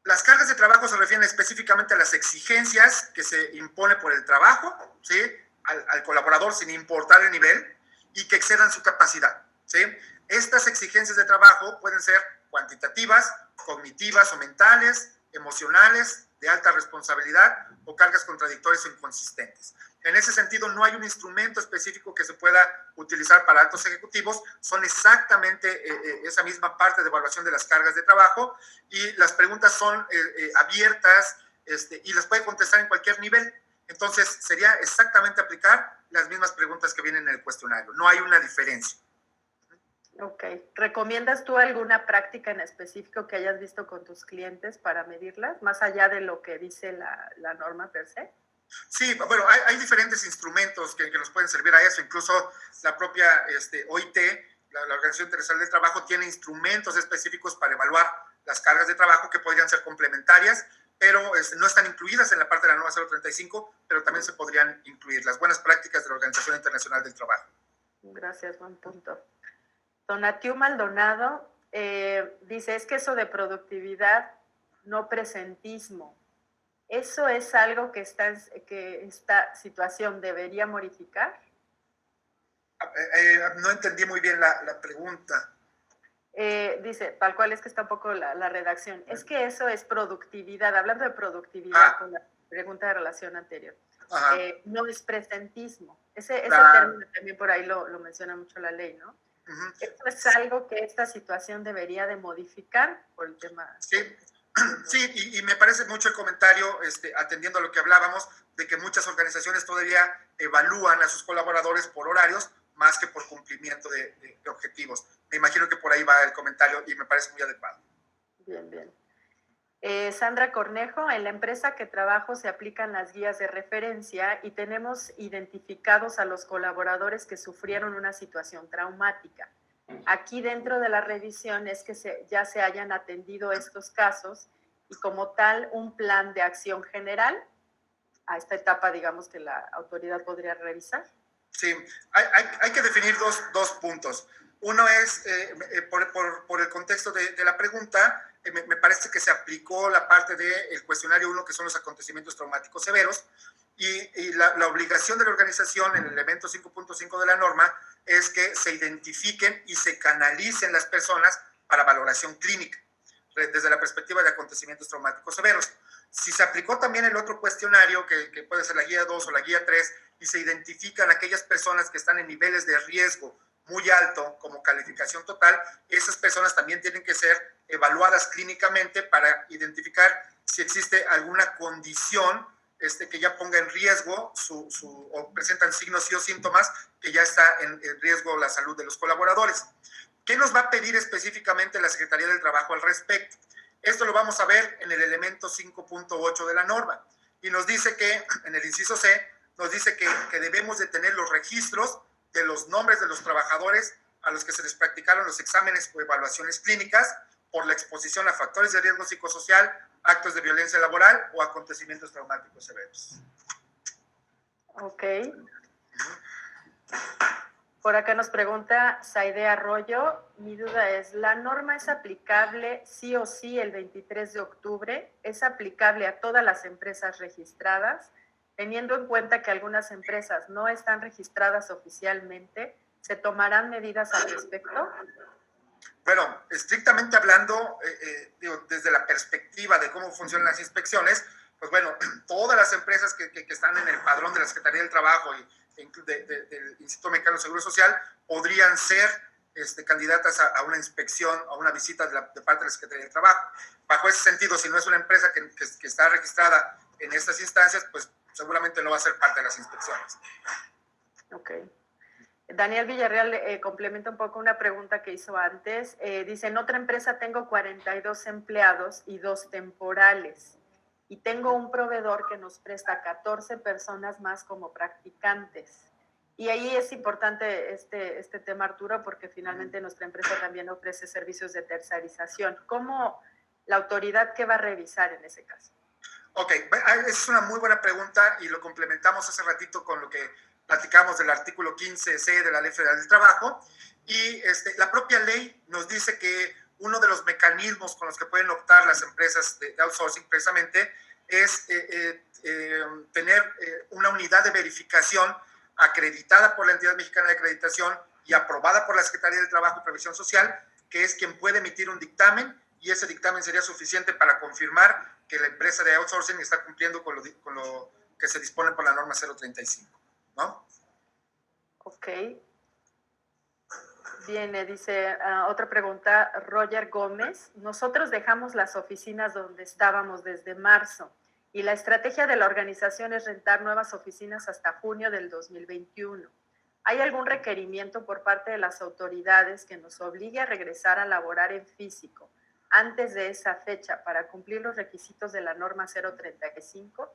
las cargas de trabajo se refieren específicamente a las exigencias que se impone por el trabajo, ¿sí? Al colaborador sin importar el nivel y que excedan su capacidad, ¿sí? Estas exigencias de trabajo pueden ser cuantitativas, cognitivas o mentales, emocionales, de alta responsabilidad o cargas contradictorias o inconsistentes. En ese sentido, no hay un instrumento específico que se pueda utilizar para altos ejecutivos, son exactamente esa misma parte de evaluación de las cargas de trabajo y las preguntas son abiertas y las puede contestar en cualquier nivel. Entonces, sería exactamente aplicar las mismas preguntas que vienen en el cuestionario, no hay una diferencia. Ok. ¿Recomiendas tú alguna práctica en específico que hayas visto con tus clientes para medirlas, más allá de lo que dice la norma per se? Sí, bueno, hay diferentes instrumentos que nos pueden servir a eso. Incluso la propia OIT, la Organización Internacional del Trabajo, tiene instrumentos específicos para evaluar las cargas de trabajo que podrían ser complementarias, pero no están incluidas en la parte de la norma 035, pero también se podrían incluir las buenas prácticas de la Organización Internacional del Trabajo. Gracias, buen punto. Donatiu Maldonado dice, es que eso de productividad, no presentismo, ¿eso es algo que esta situación debería modificar? No entendí muy bien la pregunta. Dice, tal cual es que está un poco la redacción, es que eso es productividad, hablando de productividad con la pregunta de relación anterior, no es presentismo. Ese término también por ahí lo menciona mucho la ley, ¿no? ¿Esto es algo que esta situación debería de modificar por el tema? Sí, Sí, y me parece mucho el comentario, atendiendo a lo que hablábamos, de que muchas organizaciones todavía evalúan a sus colaboradores por horarios más que por cumplimiento de objetivos. Me imagino que por ahí va el comentario y me parece muy adecuado. Bien, bien. Sandra Cornejo, en la empresa que trabajo se aplican las guías de referencia y tenemos identificados a los colaboradores que sufrieron una situación traumática. Aquí dentro de la revisión es que ya se hayan atendido estos casos y como tal un plan de acción general a esta etapa, digamos, que la autoridad podría revisar. Sí, hay que definir dos puntos. Uno es, por el contexto de la pregunta, me parece que se aplicó la parte del cuestionario 1, que son los acontecimientos traumáticos severos, y la obligación de la organización en el elemento 5.5 de la norma es que se identifiquen y se canalicen las personas para valoración clínica, desde la perspectiva de acontecimientos traumáticos severos. Si se aplicó también el otro cuestionario, que puede ser la guía 2 o la guía 3, y se identifican aquellas personas que están en niveles de riesgo muy alto como calificación total, esas personas también tienen que ser evaluadas clínicamente para identificar si existe alguna condición que ya ponga en riesgo o presentan signos y o síntomas que ya está en riesgo la salud de los colaboradores. ¿Qué nos va a pedir específicamente la Secretaría del Trabajo al respecto? Esto lo vamos a ver en el elemento 5.8 de la norma y nos dice que, en el inciso C, nos dice que debemos de tener los registros de los nombres de los trabajadores a los que se les practicaron los exámenes o evaluaciones clínicas por la exposición a factores de riesgo psicosocial, actos de violencia laboral o acontecimientos traumáticos severos. Ok. Por acá nos pregunta Saide Arroyo, mi duda es, ¿la norma es aplicable sí o sí el 23 de octubre? ¿Es aplicable a todas las empresas registradas? Teniendo en cuenta que algunas empresas no están registradas oficialmente, ¿se tomarán medidas al respecto? Bueno, estrictamente hablando, desde la perspectiva de cómo funcionan las inspecciones, pues bueno, todas las empresas que están en el padrón de la Secretaría del Trabajo y del Instituto Mexicano de Seguro Social podrían ser candidatas a una inspección, a una visita de parte de la Secretaría del Trabajo. Bajo ese sentido, si no es una empresa que está registrada en estas instancias, pues seguramente no va a ser parte de las inspecciones. Ok. Daniel Villarreal complementa un poco una pregunta que hizo antes. Dice, en otra empresa tengo 42 empleados y 2 temporales. Y tengo un proveedor que nos presta 14 personas más como practicantes. Y ahí es importante este tema, Arturo, porque finalmente nuestra empresa también ofrece servicios de tercerización. ¿Cómo la autoridad qué va a revisar en ese caso? Ok, es una muy buena pregunta y lo complementamos hace ratito con lo que platicamos del artículo 15C de la Ley Federal del Trabajo. Y la propia ley nos dice que uno de los mecanismos con los que pueden optar las empresas de outsourcing precisamente es tener una unidad de verificación acreditada por la Entidad Mexicana de Acreditación y aprobada por la Secretaría del Trabajo y Previsión Social, que es quien puede emitir un dictamen, y ese dictamen sería suficiente para confirmar que la empresa de outsourcing está cumpliendo con lo que se dispone por la norma 035, ¿no? Ok. Viene, dice, otra pregunta, Roger Gómez. Nosotros dejamos las oficinas donde estábamos desde marzo y la estrategia de la organización es rentar nuevas oficinas hasta junio del 2021. ¿Hay algún requerimiento por parte de las autoridades que nos obligue a regresar a laborar en físico antes de esa fecha para cumplir los requisitos de la norma 035?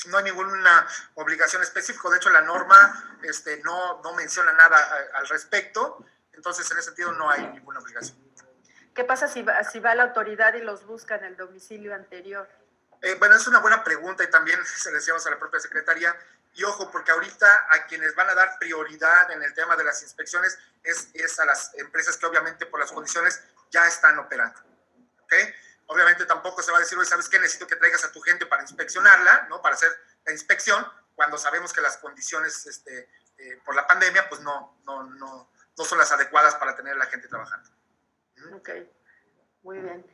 No hay ninguna obligación específica. De hecho, la norma no menciona nada al respecto. Entonces, en ese sentido, no hay ninguna obligación. ¿Qué pasa si va la autoridad y los busca en el domicilio anterior? Bueno, es una buena pregunta y también se le decíamos a la propia secretaria. Y ojo, porque ahorita a quienes van a dar prioridad en el tema de las inspecciones es a las empresas que obviamente por las condiciones ya están operando. ¿Ok? Obviamente tampoco se va a decir, oye, ¿sabes qué? Necesito que traigas a tu gente para inspeccionarla, ¿no? Para hacer la inspección, cuando sabemos que las condiciones por la pandemia, pues no son las adecuadas para tener a la gente trabajando. Ok, muy bien.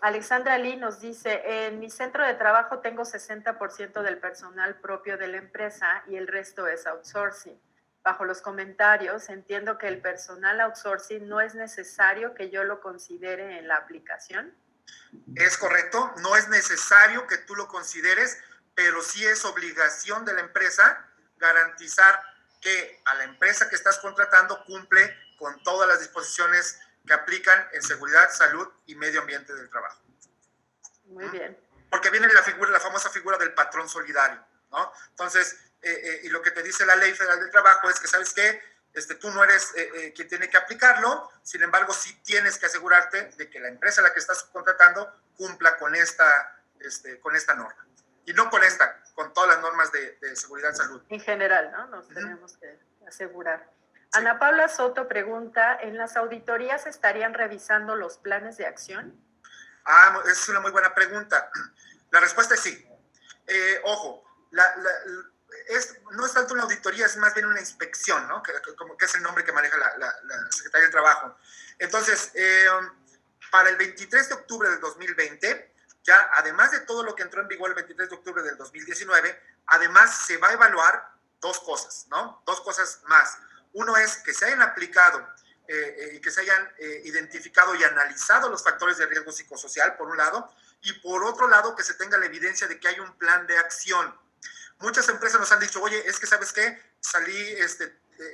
Alexandra Lee nos dice, en mi centro de trabajo tengo 60% del personal propio de la empresa y el resto es outsourcing. bajo los comentarios, entiendo que el personal outsourcing no es necesario que yo lo considere en la aplicación. Es correcto, no es necesario que tú lo consideres, pero sí es obligación de la empresa garantizar que a la empresa que estás contratando cumple con todas las disposiciones que aplican en seguridad, salud y medio ambiente del trabajo. Muy bien. Porque viene la famosa figura del patrón solidario, ¿no? Entonces, y lo que te dice la Ley Federal del Trabajo es que, ¿sabes qué? Tú no eres quien tiene que aplicarlo, sin embargo, sí tienes que asegurarte de que la empresa a la que estás contratando cumpla con esta norma. Y no con esta, con todas las normas de seguridad y salud. En general, ¿no? Nos tenemos que asegurar. Sí. Ana Paula Soto pregunta, ¿en las auditorías estarían revisando los planes de acción? Es una muy buena pregunta. La respuesta es sí. Ojo, no es tanto una auditoría, es más bien una inspección, ¿no? Que es el nombre que maneja la Secretaría del Trabajo. Entonces, para el 23 de octubre del 2020, ya además de todo lo que entró en vigor el 23 de octubre del 2019, además se va a evaluar dos cosas, ¿no? Dos cosas más. Uno es que se hayan aplicado y que se hayan identificado y analizado los factores de riesgo psicosocial, por un lado, y por otro lado, que se tenga la evidencia de que hay un plan de acción. Muchas empresas nos han dicho, oye, es que, ¿sabes qué?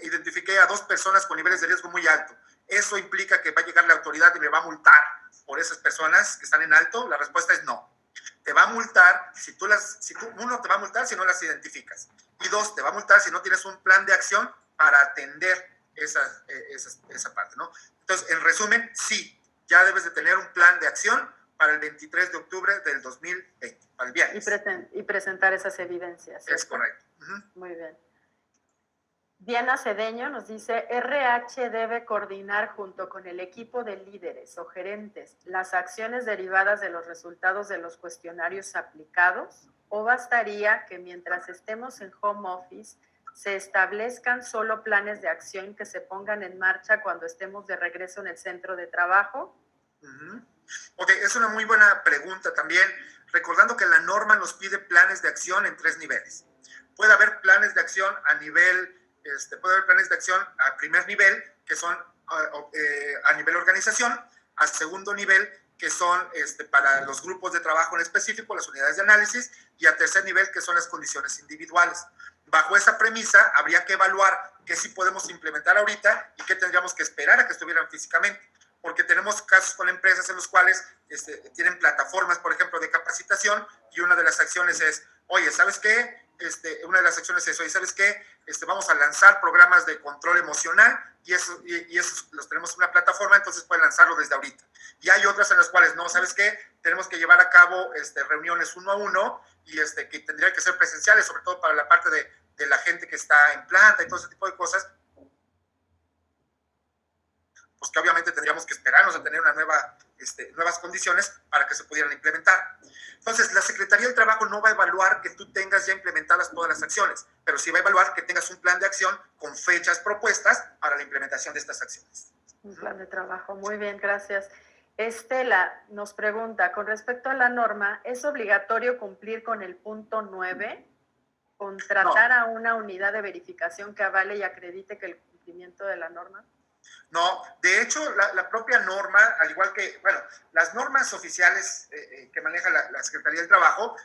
Identifiqué a 2 personas con niveles de riesgo muy alto. ¿Eso implica que va a llegar la autoridad y me va a multar por esas personas que están en alto? La respuesta es no. Te va a multar uno, te va a multar si no las identificas. Y 2, te va a multar si no tienes un plan de acción para atender esa parte, ¿no? Entonces, en resumen, sí, ya debes de tener un plan de acción para el 23 de octubre del 2020, para el viernes. Y presentar esas evidencias, ¿cierto? Es correcto. Muy bien. Diana Cedeño nos dice, RH debe coordinar junto con el equipo de líderes o gerentes las acciones derivadas de los resultados de los cuestionarios aplicados, o bastaría que mientras estemos en home office se establezcan solo planes de acción que se pongan en marcha cuando estemos de regreso en el centro de trabajo. Ok, es una muy buena pregunta también, recordando que la norma nos pide planes de acción en 3 niveles. Puede haber planes de acción puede haber planes de acción a primer nivel, que son a nivel organización, a segundo nivel, que son para los grupos de trabajo en específico, las unidades de análisis, y a tercer nivel, que son las condiciones individuales. Bajo esa premisa, habría que evaluar qué sí podemos implementar ahorita y qué tendríamos que esperar a que estuvieran físicamente. Porque tenemos casos con empresas en los cuales tienen plataformas, por ejemplo, de capacitación, y una de las acciones es, oye, ¿sabes qué? Una de las acciones es, oye, ¿sabes qué? Vamos a lanzar programas de control emocional y esos los tenemos en una plataforma, entonces pueden lanzarlo desde ahorita. Y hay otras en las cuales, no, ¿sabes qué? Tenemos que llevar a cabo reuniones 1 a 1 y que tendrían que ser presenciales, sobre todo para la parte de la gente que está en planta y todo ese tipo de cosas, pues que obviamente tendríamos que esperarnos a tener nuevas condiciones para que se pudieran implementar. Entonces, la Secretaría del Trabajo no va a evaluar que tú tengas ya implementadas todas las acciones, pero sí va a evaluar que tengas un plan de acción con fechas propuestas para la implementación de estas acciones. Un plan de trabajo, muy bien, gracias. Estela nos pregunta, con respecto a la norma, ¿es obligatorio cumplir con el punto 9? ¿Contratar a una unidad de verificación que avale y acredite que el cumplimiento de la norma? No, de hecho, la propia norma, al igual que, bueno, las normas oficiales que maneja la Secretaría del Trabajo,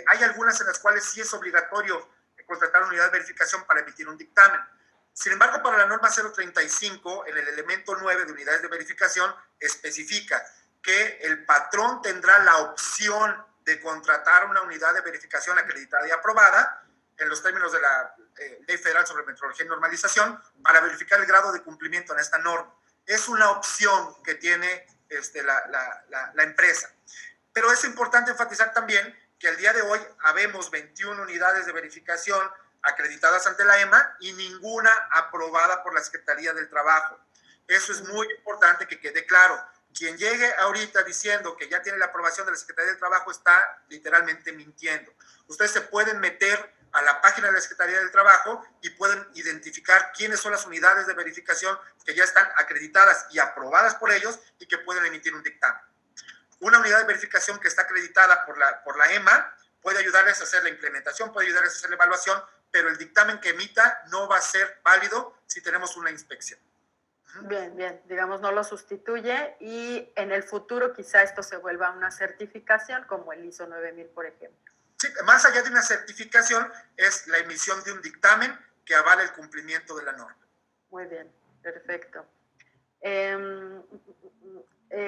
hay algunas en las cuales sí es obligatorio contratar una unidad de verificación para emitir un dictamen. Sin embargo, para la norma 035, en el elemento 9 de unidades de verificación, especifica que el patrón tendrá la opción de contratar una unidad de verificación acreditada y aprobada en los términos de la Ley Federal sobre Metrología y Normalización para verificar el grado de cumplimiento en esta norma. Es una opción que tiene la empresa. Pero es importante enfatizar también que al día de hoy habemos 21 unidades de verificación acreditadas ante la EMA y ninguna aprobada por la Secretaría del Trabajo. Eso es muy importante que quede claro. Quien llegue ahorita diciendo que ya tiene la aprobación de la Secretaría del Trabajo está literalmente mintiendo. Ustedes se pueden meter a la página de la Secretaría del Trabajo y pueden identificar quiénes son las unidades de verificación que ya están acreditadas y aprobadas por ellos y que pueden emitir un dictamen. Una unidad de verificación que está acreditada por la EMA puede ayudarles a hacer la implementación, puede ayudarles a hacer la evaluación, pero el dictamen que emita no va a ser válido si tenemos una inspección. Bien, bien, digamos, no lo sustituye y en el futuro quizá esto se vuelva una certificación como el ISO 9000, por ejemplo. Sí, más allá de una certificación es la emisión de un dictamen que avala el cumplimiento de la norma. Muy bien, perfecto.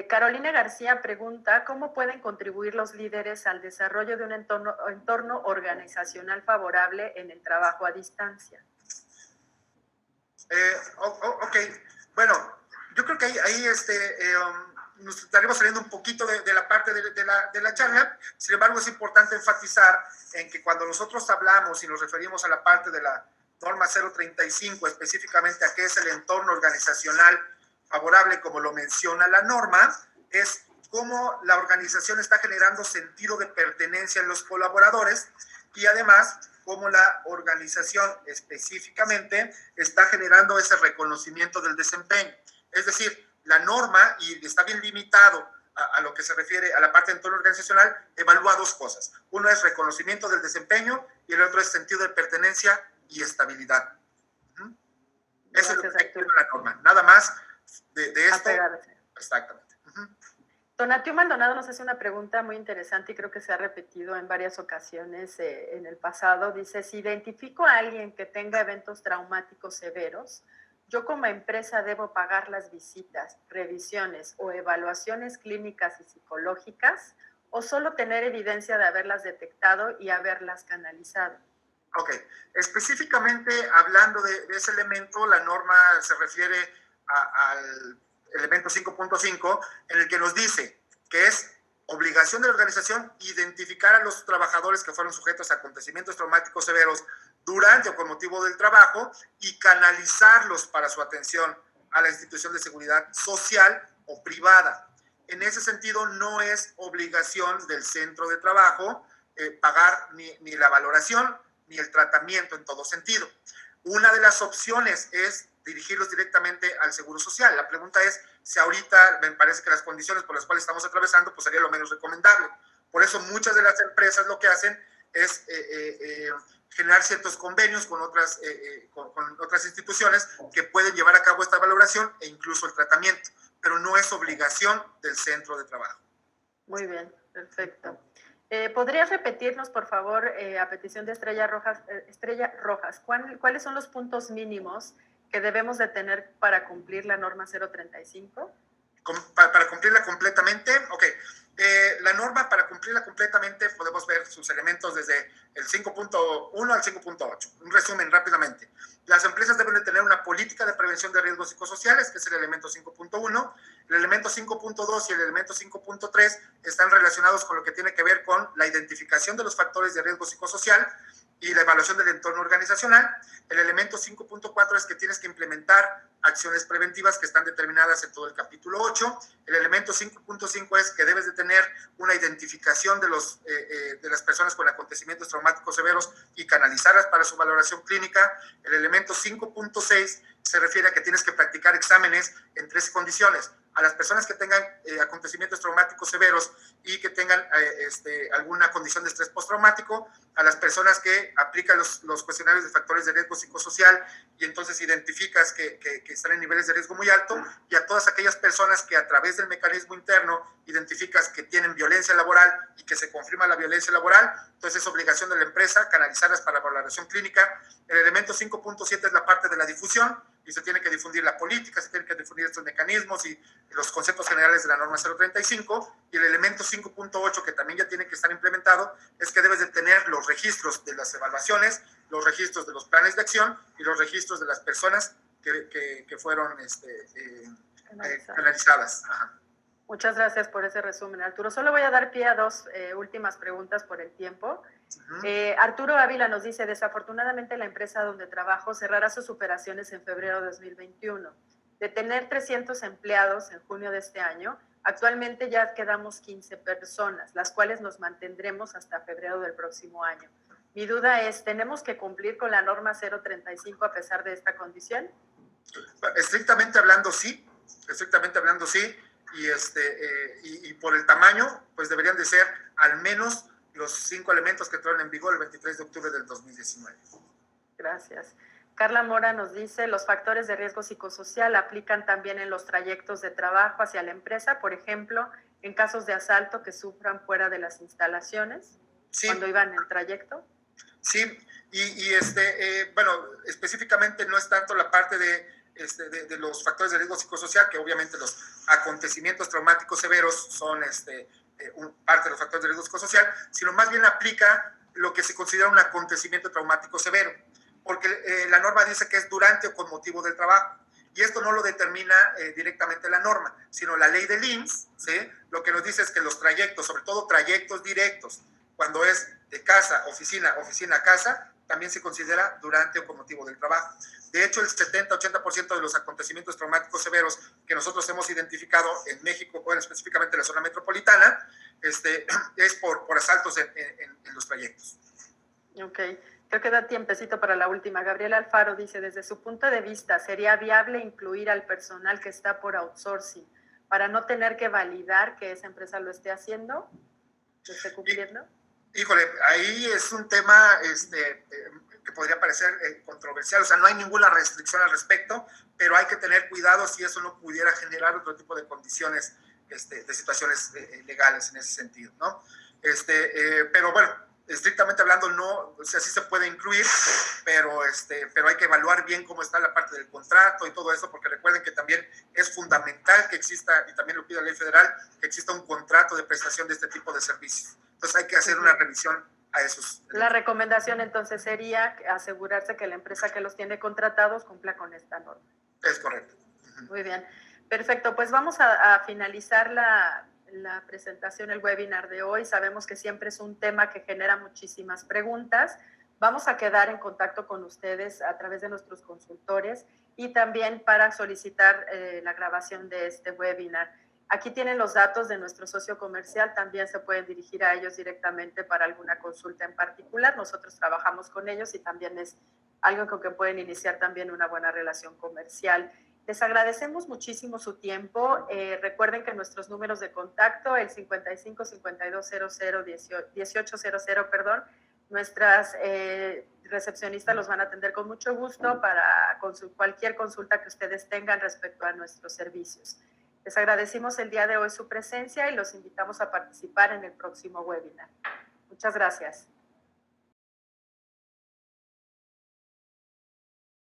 Carolina García pregunta, ¿cómo pueden contribuir los líderes al desarrollo de un entorno organizacional favorable en el trabajo a distancia? Ok, bueno, yo creo que ahí nos estaremos saliendo un poquito de la parte de la charla. Sin embargo, es importante enfatizar en que cuando nosotros hablamos y nos referimos a la parte de la norma 035, específicamente a qué es el entorno organizacional favorable, como lo menciona la norma, es cómo la organización está generando sentido de pertenencia en los colaboradores y además cómo la organización específicamente está generando ese reconocimiento del desempeño. Es decir, la norma, y está bien limitado a lo que se refiere a la parte de entorno organizacional, evalúa dos cosas. Uno es reconocimiento del desempeño y el otro es sentido de pertenencia y estabilidad. Eso es lo que requiere la norma. Nada más de esto. Exactamente. Tonatiuh Maldonado nos hace una pregunta muy interesante y creo que se ha repetido en varias ocasiones en el pasado. Dice, si identifico a alguien que tenga eventos traumáticos severos, ¿yo como empresa debo pagar las visitas, revisiones o evaluaciones clínicas y psicológicas o solo tener evidencia de haberlas detectado y haberlas canalizado? Ok, específicamente hablando de ese elemento, la norma se refiere al elemento 5.5, en el que nos dice que es obligación de la organización identificar a los trabajadores que fueron sujetos a acontecimientos traumáticos severos durante o con motivo del trabajo y canalizarlos para su atención a la institución de seguridad social o privada. En ese sentido, no es obligación del centro de trabajo pagar ni la valoración ni el tratamiento en todo sentido. Una de las opciones es dirigirlos directamente al Seguro Social. La pregunta es si ahorita me parece que las condiciones por las cuales estamos atravesando pues sería lo menos recomendable. Por eso muchas de las empresas lo que hacen es generar ciertos convenios con otras instituciones que pueden llevar a cabo esta valoración e incluso el tratamiento, pero no es obligación del centro de trabajo. Muy bien, perfecto. ¿Podrías repetirnos, por favor, a petición de Estrella Rojas, cuáles son los puntos mínimos que debemos de tener para cumplir la norma 035? Para cumplirla completamente, ok. La norma, para cumplirla completamente, podemos ver sus elementos desde el 5.1 al 5.8. Un resumen rápidamente. Las empresas deben de tener una política de prevención de riesgos psicosociales, que es el elemento 5.1. El elemento 5.2 y el elemento 5.3 están relacionados con lo que tiene que ver con la identificación de los factores de riesgo psicosocial y la evaluación del entorno organizacional. El elemento 5.4 es que tienes que implementar acciones preventivas que están determinadas en todo el capítulo 8. El elemento 5.5 es que debes de tener una identificación de las personas con acontecimientos traumáticos severos y canalizarlas para su valoración clínica. El elemento 5.6 se refiere a que tienes que practicar exámenes en 3 condiciones. A las personas que tengan acontecimientos traumáticos severos y que tengan alguna condición de estrés postraumático, a las personas que aplican los cuestionarios de factores de riesgo psicosocial y entonces identificas que están en niveles de riesgo muy alto, y a todas aquellas personas que a través del mecanismo interno identificas que tienen violencia laboral y que se confirma la violencia laboral, entonces es obligación de la empresa canalizarlas para valoración clínica. El elemento 5.7 es la parte de la difusión, y se tiene que difundir la política, se tienen que difundir estos mecanismos y los conceptos generales de la norma 035, y el elemento 5.8, que también ya tiene que estar implementado, es que debes de tener los registros de las evaluaciones, los registros de los planes de acción y los registros de las personas que fueron canalizadas. Ajá. Muchas gracias por ese resumen, Arturo. Solo voy a dar pie a 2 últimas preguntas por el tiempo. Arturo Ávila nos dice, desafortunadamente la empresa donde trabajo cerrará sus operaciones en febrero de 2021. De tener 300 empleados en junio de este año, actualmente ya quedamos 15 personas, las cuales nos mantendremos hasta febrero del próximo año. Mi duda es, ¿tenemos que cumplir con la norma 035 a pesar de esta condición? Estrictamente hablando, sí. Y por el tamaño, pues deberían de ser al menos los 5 elementos que entraron en vigor el 23 de octubre del 2019. Gracias. Carla Mora nos dice, los factores de riesgo psicosocial aplican también en los trayectos de trabajo hacia la empresa, por ejemplo, en casos de asalto que sufran fuera de las instalaciones, Sí. Cuando iban en trayecto. Sí, bueno, específicamente no es tanto la parte de los factores de riesgo psicosocial, que obviamente los acontecimientos traumáticos severos son parte de los factores de riesgo psicosocial, sino más bien aplica lo que se considera un acontecimiento traumático severo, porque la norma dice que es durante o con motivo del trabajo, y esto no lo determina directamente la norma, sino la ley del IMSS, ¿sí? Lo que nos dice es que los trayectos, sobre todo trayectos directos, cuando es de casa, oficina, oficina, casa, también se considera durante o con motivo del trabajo. De hecho, el 70-80% de los acontecimientos traumáticos severos que nosotros hemos identificado en México, bueno, específicamente en la zona metropolitana, es por asaltos en los trayectos. Ok, creo que da tiempecito para la última. Gabriela Alfaro dice, desde su punto de vista, ¿sería viable incluir al personal que está por outsourcing para no tener que validar que esa empresa lo esté haciendo, que esté cumpliendo? Híjole, ahí es un tema que podría parecer controversial, o sea, no hay ninguna restricción al respecto, pero hay que tener cuidado si eso no pudiera generar otro tipo de condiciones, de situaciones legales en ese sentido, ¿no? Pero bueno, estrictamente hablando, no, o sea, sí se puede incluir, pero hay que evaluar bien cómo está la parte del contrato y todo eso, porque recuerden que también es fundamental que exista, y también lo pide la ley federal, que exista un contrato de prestación de este tipo de servicios. Entonces hay que hacer una revisión a esos. La recomendación entonces sería asegurarse que la empresa que los tiene contratados cumpla con esta norma. Es correcto. Muy bien, perfecto. Pues vamos a finalizar la presentación, el webinar de hoy. Sabemos que siempre es un tema que genera muchísimas preguntas. Vamos a quedar en contacto con ustedes a través de nuestros consultores y también para solicitar la grabación de este webinar. Aquí tienen los datos de nuestro socio comercial, también se pueden dirigir a ellos directamente para alguna consulta en particular. Nosotros trabajamos con ellos y también es algo con que pueden iniciar también una buena relación comercial. Les agradecemos muchísimo su tiempo. Recuerden que nuestros números de contacto, el 55-5200-1800, perdón, nuestras recepcionistas los van a atender con mucho gusto para cualquier consulta que ustedes tengan respecto a nuestros servicios. Les agradecemos el día de hoy su presencia y los invitamos a participar en el próximo webinar. Muchas gracias.